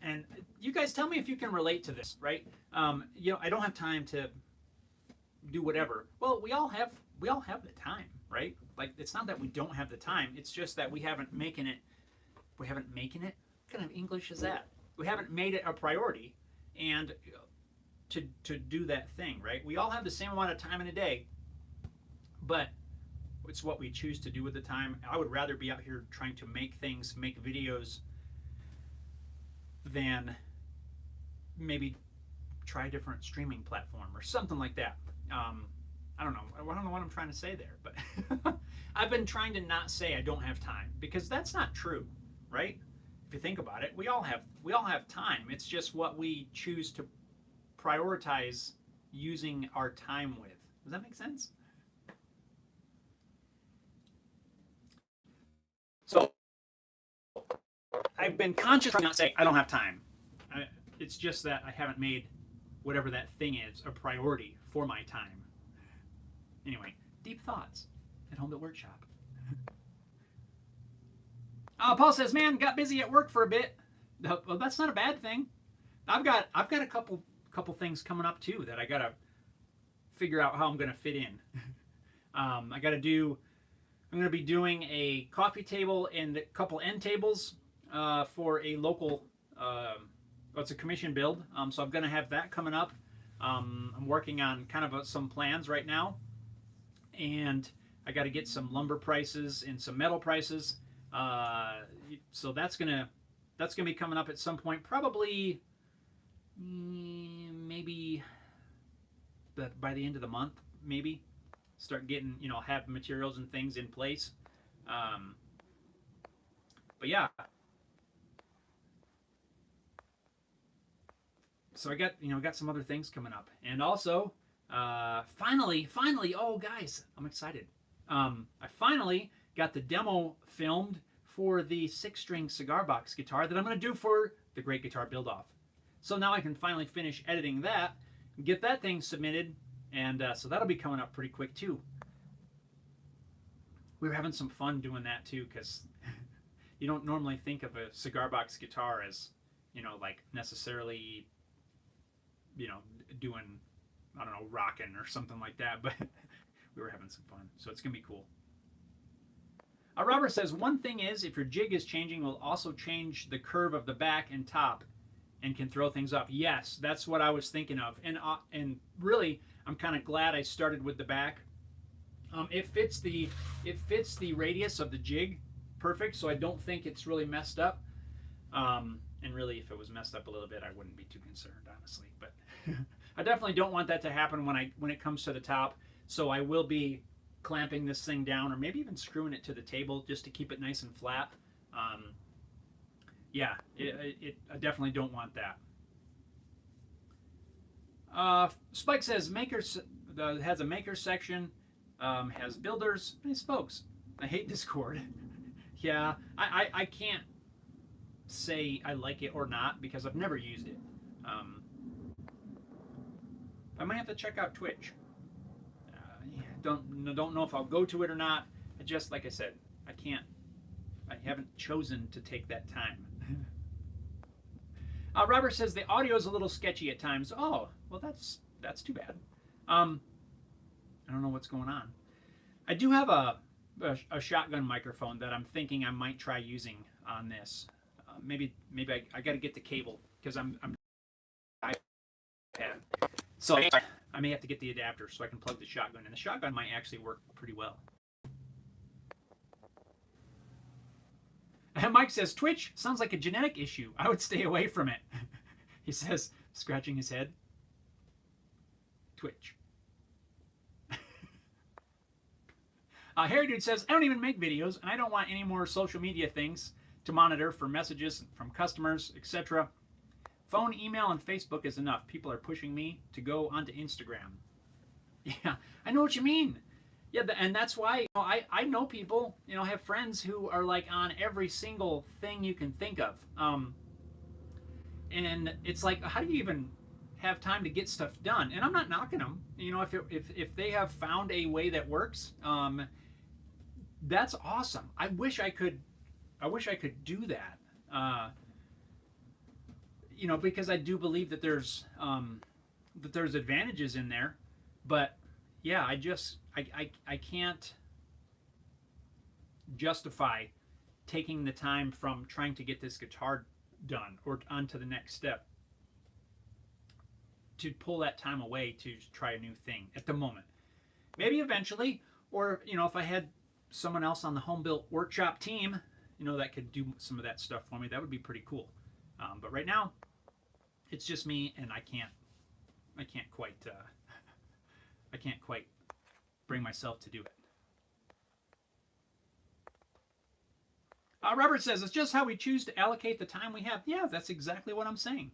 And you guys tell me if you can relate to this, right? I don't have time to do whatever. Well, we all have the time, right? Like, it's not that we don't have the time. It's just that we haven't making it. What kind of English is that? We haven't made it a priority, and to do that thing, right? We all have the same amount of time in a day, but it's what we choose to do with the time. I would rather be out here trying to make videos, than maybe try a different streaming platform or something like that. I don't know what I'm trying to say there, but I've been trying to not say I don't have time, because that's not true, right? If you think about it, we all have time. It's just what we choose to prioritize using our time with. Does that make sense? So I've been conscious of not saying I don't have time. It's just that I haven't made whatever that thing is a priority for my time. Anyway, deep thoughts at home at workshop. Paul says, "Man, got busy at work for a bit." Well, that's not a bad thing. I've got a couple things coming up too that I gotta figure out how I'm gonna fit in. I'm gonna be doing a coffee table and a couple end tables for a local. It's a commission build, so I'm gonna have that coming up. I'm working on kind of some plans right now, and I got to get some lumber prices and some metal prices. So that's gonna be coming up at some point, probably maybe by the end of the month, maybe start getting have materials and things in place. But yeah, so I got some other things coming up, and also finally, oh guys, I'm excited. I finally got the demo filmed for the 6-string cigar box guitar that I'm going to do for the Great Guitar Build-Off. So now I can finally finish editing that, get that thing submitted, and so that'll be coming up pretty quick too. We were having some fun doing that too, because you don't normally think of a cigar box guitar as, like necessarily, doing, I don't know, rocking or something like that, but we were having some fun, so it's going to be cool. Robert says, one thing is, if your jig is changing, will also change the curve of the back and top and can throw things off. Yes, that's what I was thinking of. And really, I'm kind of glad I started with the back. It fits the radius of the jig perfect, so I don't think it's really messed up. And really, if it was messed up a little bit, I wouldn't be too concerned, honestly. But I definitely don't want that to happen when it comes to the top. So I will be clamping this thing down, or maybe even screwing it to the table just to keep it nice and flat. Yeah, I definitely don't want that. Spike says makers has a maker section, has builders. Nice folks. I hate Discord. Yeah, I can't say I like it or not because I've never used it. I might have to check out Twitch. Yeah, don't know if I'll go to it or not. I just, like I said, I haven't chosen to take that time. Robert says the audio is a little sketchy at times. Oh, well, that's too bad. I don't know what's going on. I do have a shotgun microphone that I'm thinking I might try using on this. Maybe I got to get the cable because I'm iPad. So I may have to get the adapter so I can plug the shotgun, and the shotgun might actually work pretty well. And Mike says, Twitch sounds like a genetic issue. I would stay away from it. He says, scratching his head. Twitch. Harry Dude says, I don't even make videos, and I don't want any more social media things to monitor for messages from customers, etc. Phone, email, and Facebook is enough. People are pushing me to go onto Instagram. Yeah, I know what you mean. Yeah, and that's why I know people, have friends who are like on every single thing you can think of. And it's like, how do you even have time to get stuff done? And I'm not knocking them. If they have found a way that works, that's awesome. I wish I could do that. Because I do believe that there's advantages in there, but yeah, I can't justify taking the time from trying to get this guitar done or on to the next step to pull that time away to try a new thing at the moment. Maybe eventually, or if I had someone else on the home built workshop team, that could do some of that stuff for me, that would be pretty cool. But right now, it's just me, and I can't quite bring myself to do it. Robert says, it's just how we choose to allocate the time we have. Yeah, that's exactly what I'm saying.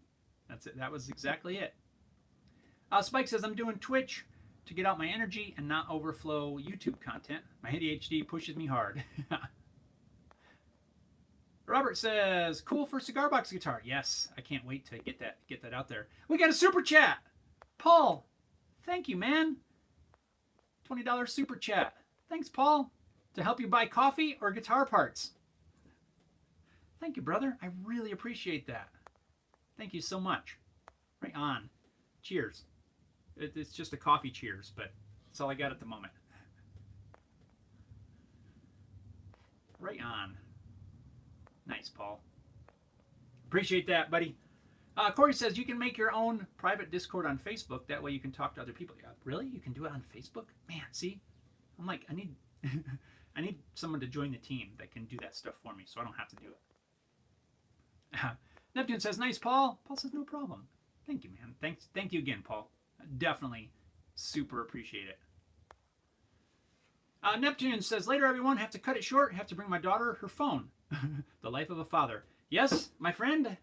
That's it. That was exactly it. Spike says, I'm doing Twitch to get out my energy and not overflow YouTube content. My ADHD pushes me hard. Robert says, cool for cigar box guitar. Yes, I can't wait to get that out there. We got a super chat. Paul, thank you, man. $20 super chat. Thanks, Paul. To help you buy coffee or guitar parts. Thank you, brother. I really appreciate that. Thank you so much. Right on. Cheers. It's just a coffee cheers, but that's all I got at the moment. Right on. Nice, Paul. Appreciate that, buddy. Corey says you can make your own private Discord on Facebook. That way you can talk to other people. Yeah, really? You can do it on Facebook? Man, see? I'm like, I need I need someone to join the team that can do that stuff for me so I don't have to do it. Neptune says, nice, Paul. Paul says, no problem. Thank you, man. Thank you again, Paul. Definitely super appreciate it. Neptune says, later, everyone, have to cut it short. Have to bring my daughter her phone. The life of a father. Yes, my friend.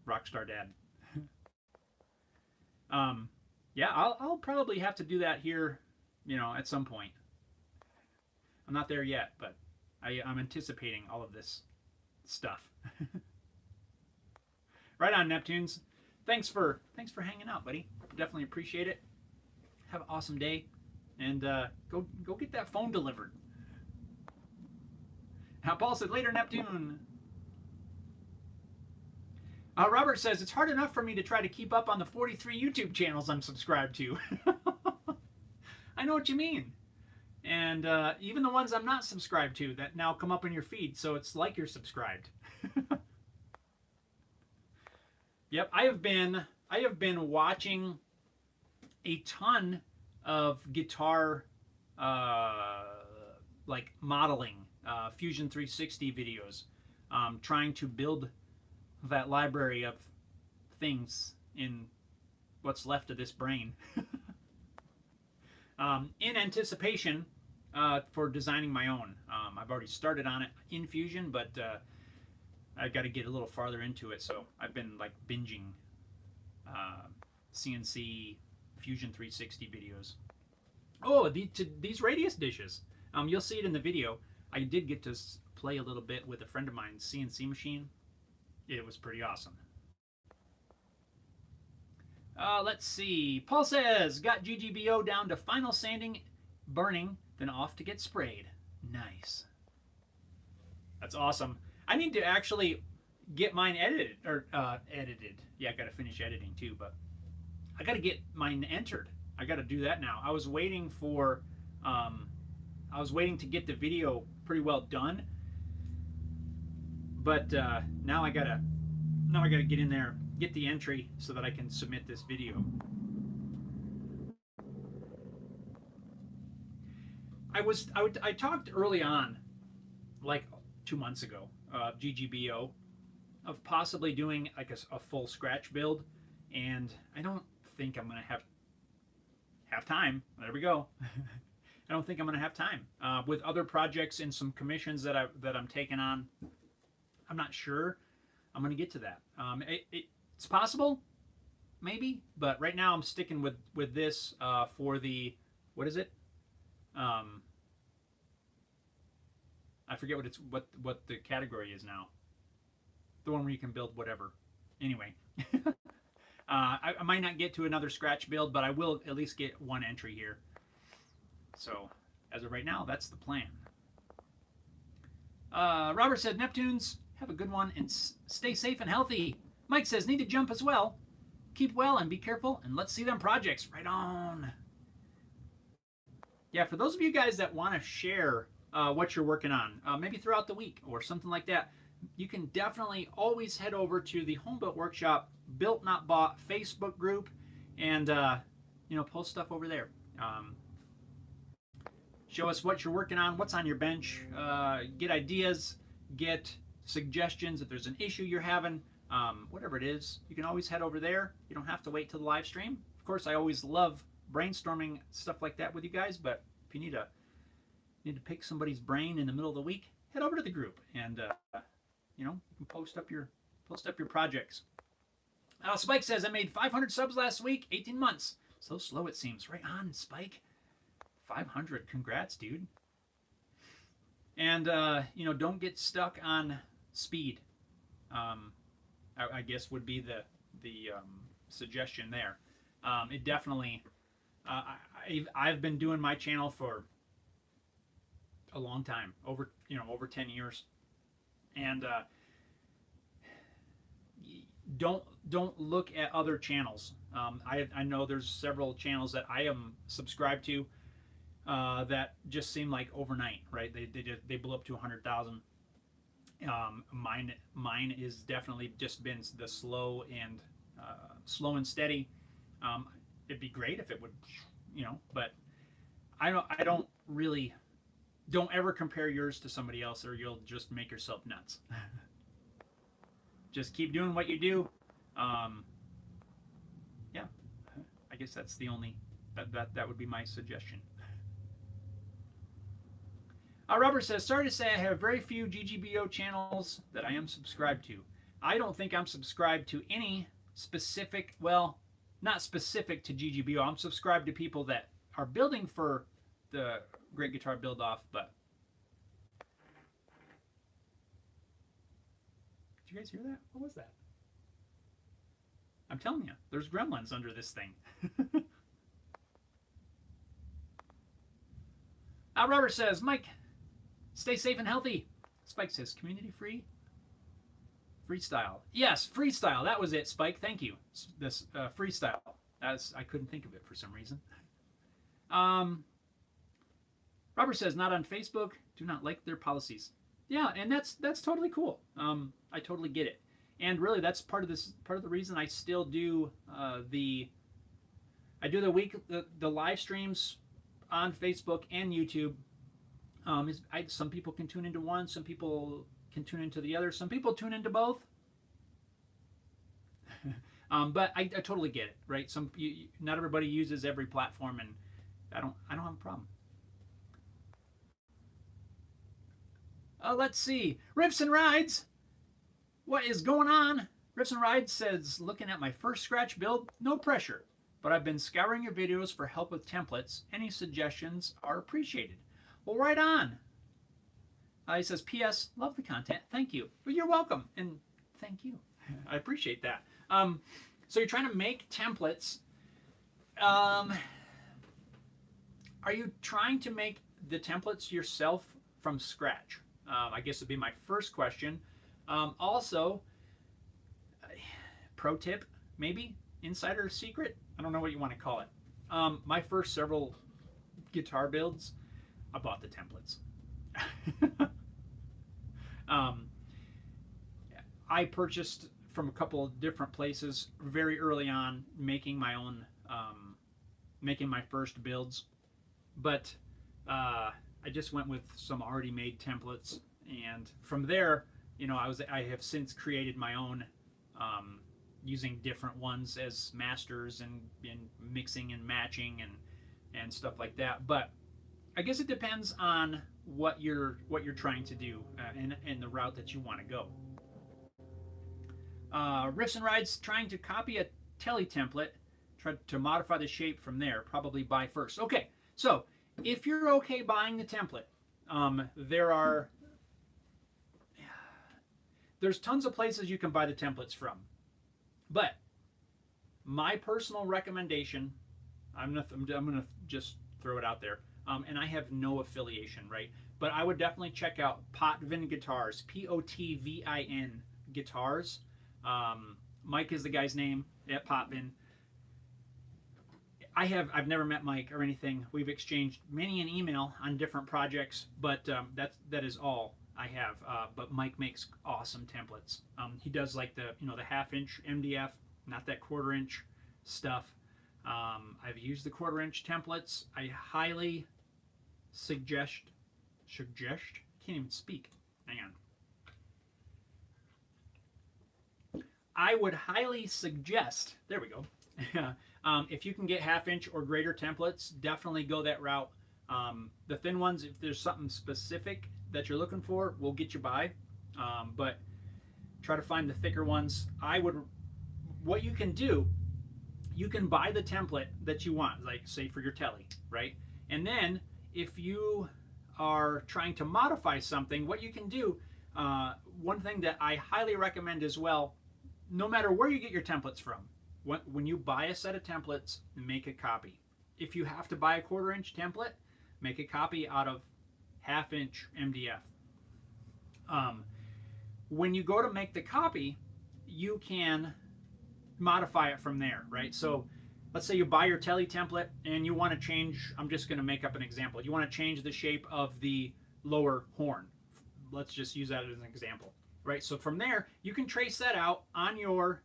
Rockstar dad. Yeah, I'll probably have to do that here, at some point. I'm not there yet, but I'm anticipating all of this stuff. Right on, Neptunes. Thanks for hanging out, buddy. Definitely appreciate it. Have an awesome day, and go get that phone delivered. Now, Paul said, later, Neptune. Robert says, it's hard enough for me to try to keep up on the 43 YouTube channels I'm subscribed to. I know what you mean. And even the ones I'm not subscribed to that now come up in your feed, so it's like you're subscribed. Yep, I have been watching a ton of guitar like modeling, Fusion 360 videos, trying to build that library of things in what's left of this brain. In anticipation for designing my own. I've already started on it in Fusion, but I got to get a little farther into it, so I've been like binging CNC Fusion 360 videos. Oh, these radius dishes. You'll see it in the video. I did get to play a little bit with a friend of mine's CNC machine. It was pretty awesome. Let's see. Paul says, got GGBO down to final sanding, burning, then off to get sprayed. Nice. That's awesome. I need to actually get mine edited, or edited. Yeah, I got to finish editing too, but I got to get mine entered. I got to do that now. I was waiting to get the video pretty well done, but now I gotta get in there, get the entry so that I can submit this video. I talked early on, like 2 months ago, GGBO, of possibly doing like a full scratch build, and I don't think I'm gonna have time. There we go. I don't think I'm gonna have time with other projects and some commissions that I'm taking on. I'm not sure I'm gonna get to that. It's possible, maybe, but right now I'm sticking with this for the, what is it? I forget what the category is now. The one where you can build whatever. Anyway, I might not get to another scratch build, but I will at least get one entry here. So as of right now, that's the plan. Robert said, Neptunes, have a good one and stay safe and healthy. Mike says, need to jump as well. Keep well and be careful, and let's see them projects. Right on. Yeah, for those of you guys that want to share what you're working on, maybe throughout the week or something like that, you can definitely always head over to the Homebuilt Workshop Built Not Bought Facebook group and post stuff over there. Show us what you're working on, what's on your bench, get ideas, get suggestions if there's an issue you're having, whatever it is. You can always head over there. You don't have to wait till the live stream. Of course, I always love brainstorming stuff like that with you guys, but if you need to pick somebody's brain in the middle of the week, head over to the group and you can post up your projects. Spike says, I made 500 subs last week, 18 months. So slow it seems. Right on, Spike. 500. Congrats, dude. And don't get stuck on speed. I guess would be the suggestion there. It definitely. I've been doing my channel for a long time, over 10 years, and don't look at other channels. I know there's several channels that I am subscribed to that just seem like overnight, right? They blew up to 100,000. Mine is definitely just been the slow and steady. It'd be great if it would, but don't ever compare yours to somebody else, or you'll just make yourself nuts. Just keep doing what you do. Yeah, I guess that's the only that would be my suggestion. Robert says, sorry to say I have very few GGBO channels that I am subscribed to. I don't think I'm subscribed to any specific, well, not specific to GGBO. I'm subscribed to people that are building for the Great Guitar Build Off, but did you guys hear that? What was that? I'm telling you, there's gremlins under this thing. Robert says, Mike, stay safe and healthy. Spike says, community free? Freestyle. Yes, freestyle. That was it, Spike. Thank you. This freestyle. I couldn't think of it for some reason. Robert says, not on Facebook. Do not like their policies. Yeah, and that's totally cool. I totally get it. And really, that's part of the reason I still do the live streams on Facebook and YouTube. Some people can tune into one, some people can tune into the other, some people tune into both. But I totally get it, right? Not everybody uses every platform, and I don't have a problem. Let's see, Riffs and Rides. What is going on? Riffs and Rides says, looking at my first scratch build, no pressure, but I've been scouring your videos for help with templates. Any suggestions are appreciated. Well, right on. He says, P.S. Love the content. Thank you. Well, you're welcome, and thank you. I appreciate that. So you're trying to make templates. Are you trying to make the templates yourself from scratch? I guess would be my first question. Also, pro tip, maybe insider secret. I don't know what you want to call it. My first several guitar builds, I bought the templates. I purchased from a couple of different places very early on, making my own, making my first builds. But I just went with some already made templates, and from there, I have since created my own, using different ones as masters and mixing and matching and stuff like that. But I guess it depends on what you're trying to do and the route that you want to go. Riffs and Rides, trying to copy a telly template, try to modify the shape from there. Probably buy first. Okay, so if you're okay buying the template, there's tons of places you can buy the templates from. But my personal recommendation, I'm gonna just throw it out there, and I have no affiliation, right? But I would definitely check out Potvin Guitars, Potvin Guitars. Mike is the guy's name at Potvin. I've never met Mike or anything. We've exchanged many an email on different projects, but that is all I have. But Mike makes awesome templates. He does like the 1/2-inch MDF, not that 1/4-inch stuff. I've used the 1/4-inch templates. I highly suggest. Can't even speak. Hang on. I would highly suggest. There we go. If you can get 1/2-inch or greater templates, definitely go that route. The thin ones, if there's something specific that you're looking for, will get you by. But try to find the thicker ones. What you can do, you can buy the template that you want, like say for your telly, right? And then if you are trying to modify something, what you can do, one thing that I highly recommend as well, no matter where you get your templates from, when you buy a set of templates, make a copy. If you have to buy a 1/4-inch template, make a copy out of 1/2-inch MDF. When you go to make the copy, you can modify it from there, right? So let's say you buy your telly template and you want to change, I'm just going to make up an example. You want to change the shape of the lower horn. Let's just use that as an example, right? So from there, you can trace that out on your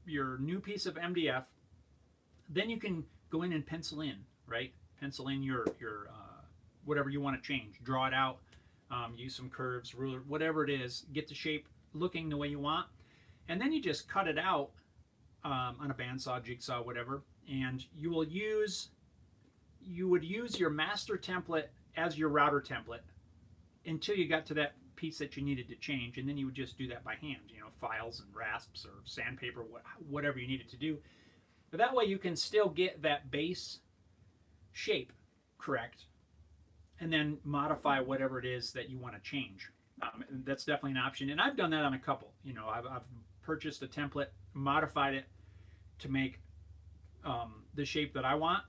new piece of MDF. Then you can go in and pencil in, right? Pencil in your whatever you want to change. Draw it out. Use some curves, ruler, whatever it is. Get the shape looking the way you want, and then you just cut it out on a bandsaw, jigsaw, whatever. And you would use your master template as your router template until you got to that piece that you needed to change, and then you would just do that by hand, files and rasps or sandpaper, whatever you needed to do. But that way you can still get that base shape correct, and then modify whatever it is that you want to change. That's definitely an option, and I've done that on a couple. I've purchased a template, modified it to make the shape that I want,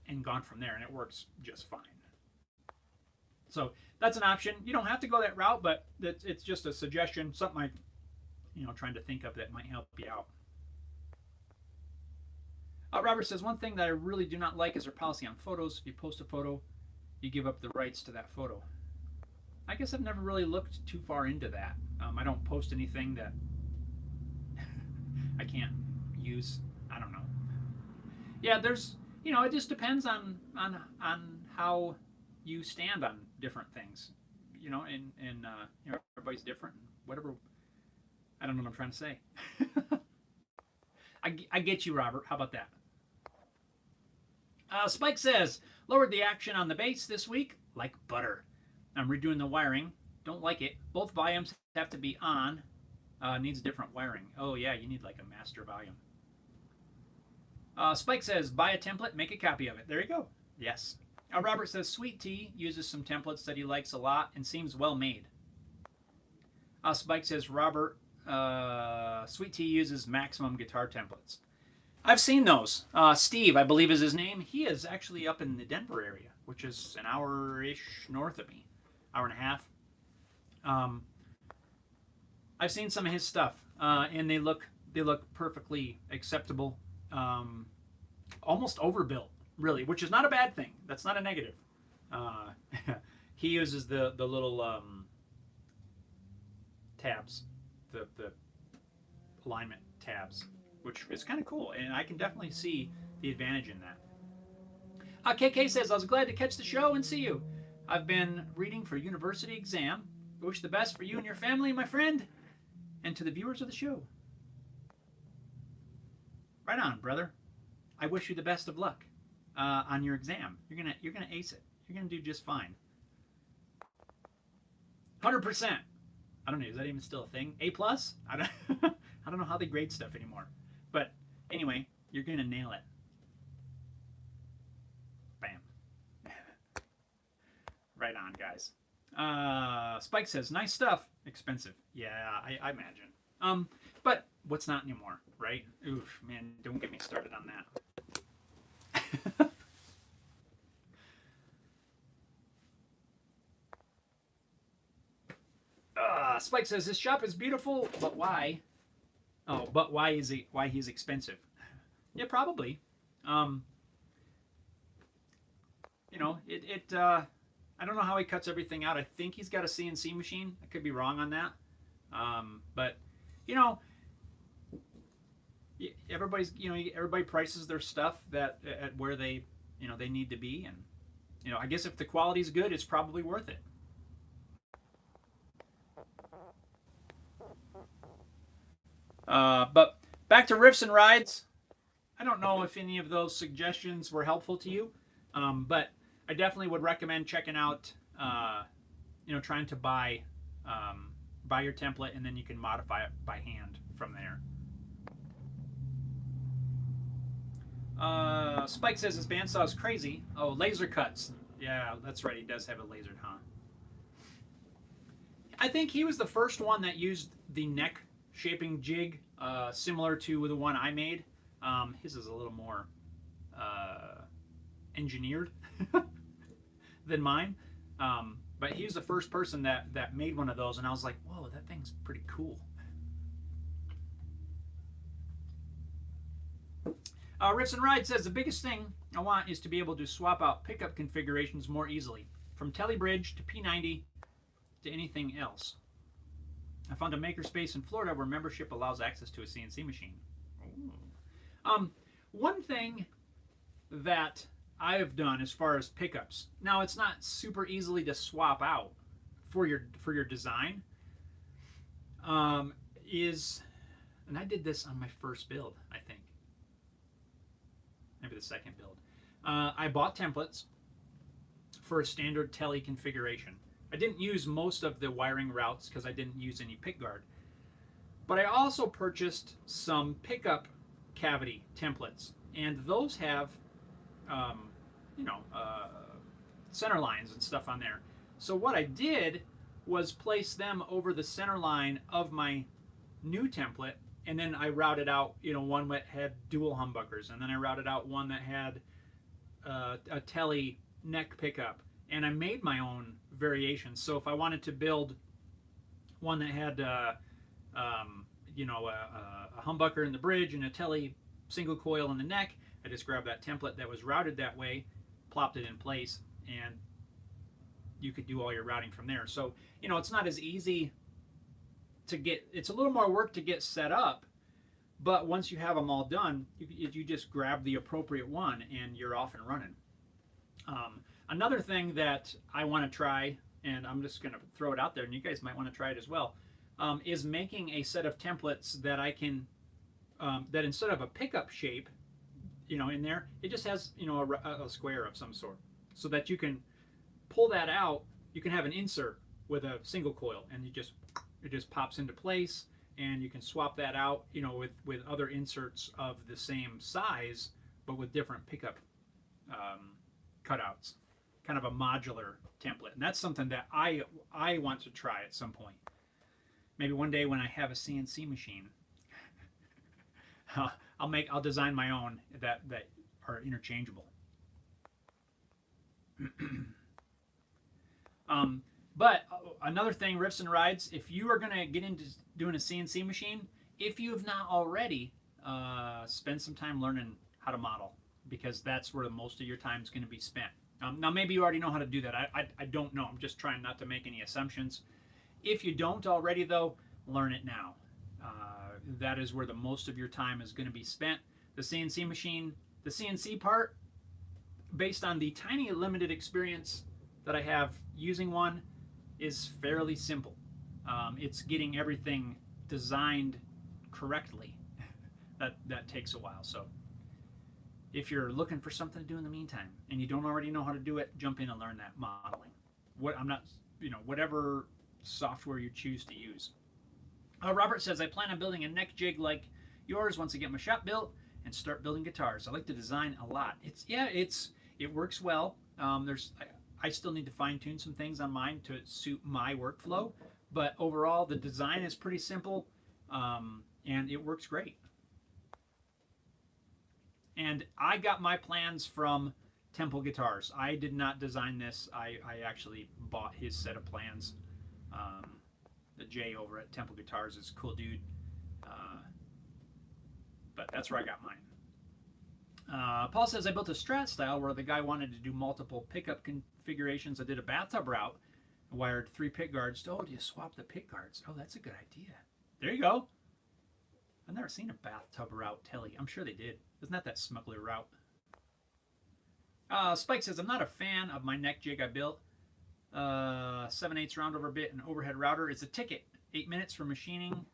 and gone from there, and it works just fine. So that's an option. You don't have to go that route, but it's just a suggestion, something I'm trying to think of that might help you out. Robert says, one thing that I really do not like is their policy on photos. If you post a photo, you give up the rights to that photo. I guess I've never really looked too far into that. I don't post anything that I can't use. I don't know. Yeah, there's, it just depends on how you stand on different things, and everybody's different. Whatever. I don't know what I'm trying to say. I get you, Robert. How about that? Spike says, lowered the action on the bass this week like butter. I'm redoing the wiring. Don't like it. Both volumes have to be on. Needs different wiring. Oh yeah, you need like a master volume. Spike says, buy a template, make a copy of it. There you go. Yes. Robert says, Sweet Tea uses some templates that he likes a lot and seems well made. Spike says, Robert Sweet Tea uses maximum guitar templates. I've seen those. Steve, I believe is his name. He is actually up in the Denver area, which is an hour-ish north of me, hour and a half. I've seen some of his stuff, and they look perfectly acceptable. Almost overbuilt, really, which is not a bad thing. That's not a negative. He uses the little tabs, the alignment tabs, which is kind of cool, and I can definitely see the advantage in that. KK says, I was glad to catch the show and see you. I've been reading for university exam. I wish the best for you and your family, my friend, and to the viewers of the show. Right on, brother. I wish you the best of luck on your exam. You're gonna ace it. You're gonna do just fine. 100%. I don't know. Is that even still a thing? A plus? I don't know how they grade stuff anymore. But anyway, you're gonna nail it. Bam. Right on, guys. Spike says, nice stuff. Expensive. Yeah, I imagine. But what's not anymore, right? Oof, man, don't get me started on that. Spike says, this shop is beautiful, but why? Oh, but why he's expensive? Yeah, probably. You know, I don't know how he cuts everything out. I think he's got a CNC machine. I could be wrong on that. But you know, everybody prices their stuff at where they need to be, and I guess if the quality's good, it's probably worth it. But back to riffs and rides. I don't know if any of those suggestions were helpful to you, but I definitely would recommend checking out, trying to buy your template, and then you can modify it by hand from there. Spike says his bandsaw is crazy. Oh, laser cuts. Yeah, that's right. He does have a lasered, huh? I think he was the first one that used the neck shaping jig, similar to the one I made. His is a little more engineered than mine. But he was the first person that made one of those, and I was like, whoa, that thing's pretty cool. Riffs and Ride says, the biggest thing I want is to be able to swap out pickup configurations more easily, from Telebridge to P90 to anything else. I found a makerspace in Florida where membership allows access to a CNC machine. One thing that I've done as far as pickups, now it's not super easily to swap out for your design, is, and I did this on my first build, I think. Maybe the second build. I bought templates for a standard tele configuration. I didn't use most of the wiring routes because I didn't use any pickguard. But I also purchased some pickup cavity templates, and those have, center lines and stuff on there. So what I did was place them over the center line of my new template, and then I routed out, one that had dual humbuckers, and then I routed out one that had a tele neck pickup, and I made my own variations. So if I wanted to build one that had, a humbucker in the bridge and a tele single coil in the neck, I just grabbed that template that was routed that way, plopped it in place, and you could do all your routing from there. So, it's not as easy to get, it's a little more work to get set up, but once you have them all done, you just grab the appropriate one and you're off and running. Another thing that I want to try, and I'm just going to throw it out there, and you guys might want to try it as well, is making a set of templates that I can, that instead of a pickup shape, in there, it just has, a square of some sort, so that you can pull that out. You can have an insert with a single coil, and it just pops into place, and you can swap that out, with other inserts of the same size, but with different pickup cutouts. Kind of a modular template, and that's something that I want to try at some point. Maybe one day when I have a CNC machine, I'll design my own that are interchangeable. But another thing, riffs and rides, if you are going to get into doing a CNC machine, if you have not already, spend some time learning how to model, because that's where most of your time is going to be spent. Now, maybe you already know how to do that. I don't know. I'm just trying not to make any assumptions. If you don't already, though, learn it now. That is where the most of your time is going to be spent. The CNC machine, the CNC part, based on the tiny limited experience that I have using one, is fairly simple. It's getting everything designed correctly. that takes a while. So if you're looking for something to do in the meantime and you don't already know how to do it, jump in and learn that modeling. Whatever software you choose to use. Robert says, I plan on building a neck jig like yours once I get my shop built and start building guitars. I like the design a lot. It works well. I still need to fine tune some things on mine to suit my workflow, but overall the design is pretty simple, and it works great. And I got my plans from Temple Guitars. I did not design this. I actually bought his set of plans. The Jay over at Temple Guitars is a cool dude. But that's where I got mine. Paul says, I built a Strat style where the guy wanted to do multiple pickup configurations. I did a bathtub route, wired 3 pick guards. Oh, do you swap the pick guards? Oh, that's a good idea. There you go. I've never seen a bathtub route telly. I'm sure they did. Isn't that smuggler route? Spike says, I'm not a fan of my neck jig I built. 7/8 round over bit and overhead router. It's a ticket. 8 minutes for machining.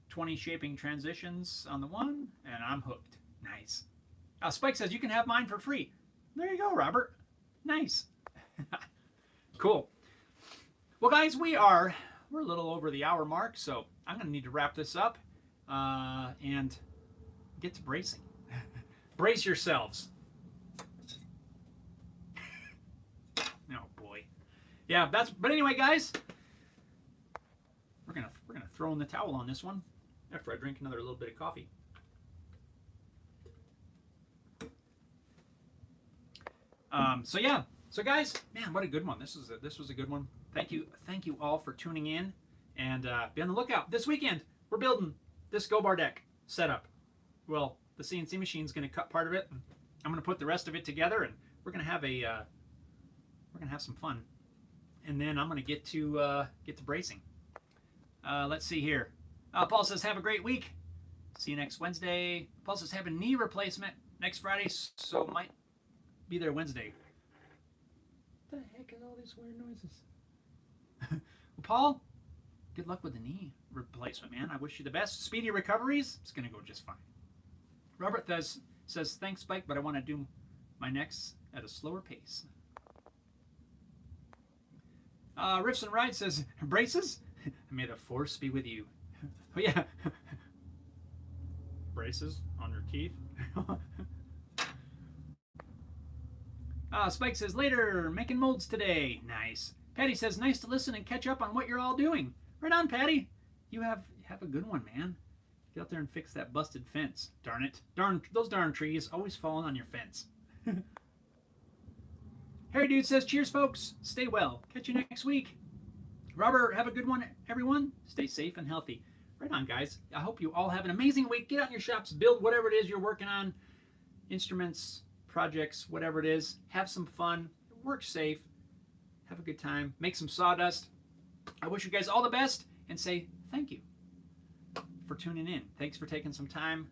20 shaping transitions on the one, and I'm hooked. Nice. Spike says, you can have mine for free. There you go, Robert. Nice. Cool. Well, guys, we're a little over the hour mark, so I'm going to need to wrap this up and get to bracing. Brace yourselves. Oh boy. Yeah, but anyway, guys, we're gonna throw in the towel on this one after I drink another little bit of coffee. So guys, man, what a good one. This was a good one. Thank you all for tuning in, and be on the lookout. This weekend we're building this Go Bar deck setup. Well, the CNC machine's going to cut part of it, and I'm going to put the rest of it together, and we're going to have some fun. And then I'm going to get to bracing. Let's see here. Paul says, have a great week. See you next Wednesday. Paul says, have a knee replacement next Friday, so might be there Wednesday. What the heck is all these weird noises? Well, Paul, good luck with the knee replacement, man. I wish you the best. Speedy recoveries. It's going to go just fine. Robert says, thanks, Spike, but I want to do my necks at a slower pace. Riffs and Rides says, braces? May the force be with you. Oh, yeah. Braces on your teeth. Spike says, later, making molds today. Nice. Patty says, nice to listen and catch up on what you're all doing. Right on, Patty. You have a good one, man. Get out there and fix that busted fence. Darn it. Those darn trees always falling on your fence. Harry Dude says, cheers, folks. Stay well. Catch you next week. Robert, have a good one, everyone. Stay safe and healthy. Right on, guys. I hope you all have an amazing week. Get out in your shops. Build whatever it is you're working on. Instruments, projects, whatever it is. Have some fun. Work safe. Have a good time. Make some sawdust. I wish you guys all the best and say thank you for tuning in. Thanks for taking some time.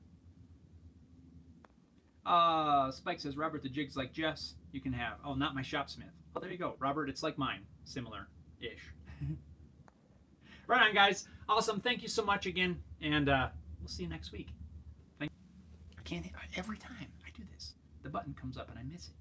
Spike says, Robert, the jig's like Jeff's. You can have. Oh, not my shopsmith. Oh, there you go. Robert, it's like mine. Similar-ish. Right on, guys. Awesome. Thank you so much again. And we'll see you next week. Every time I do this, the button comes up and I miss it.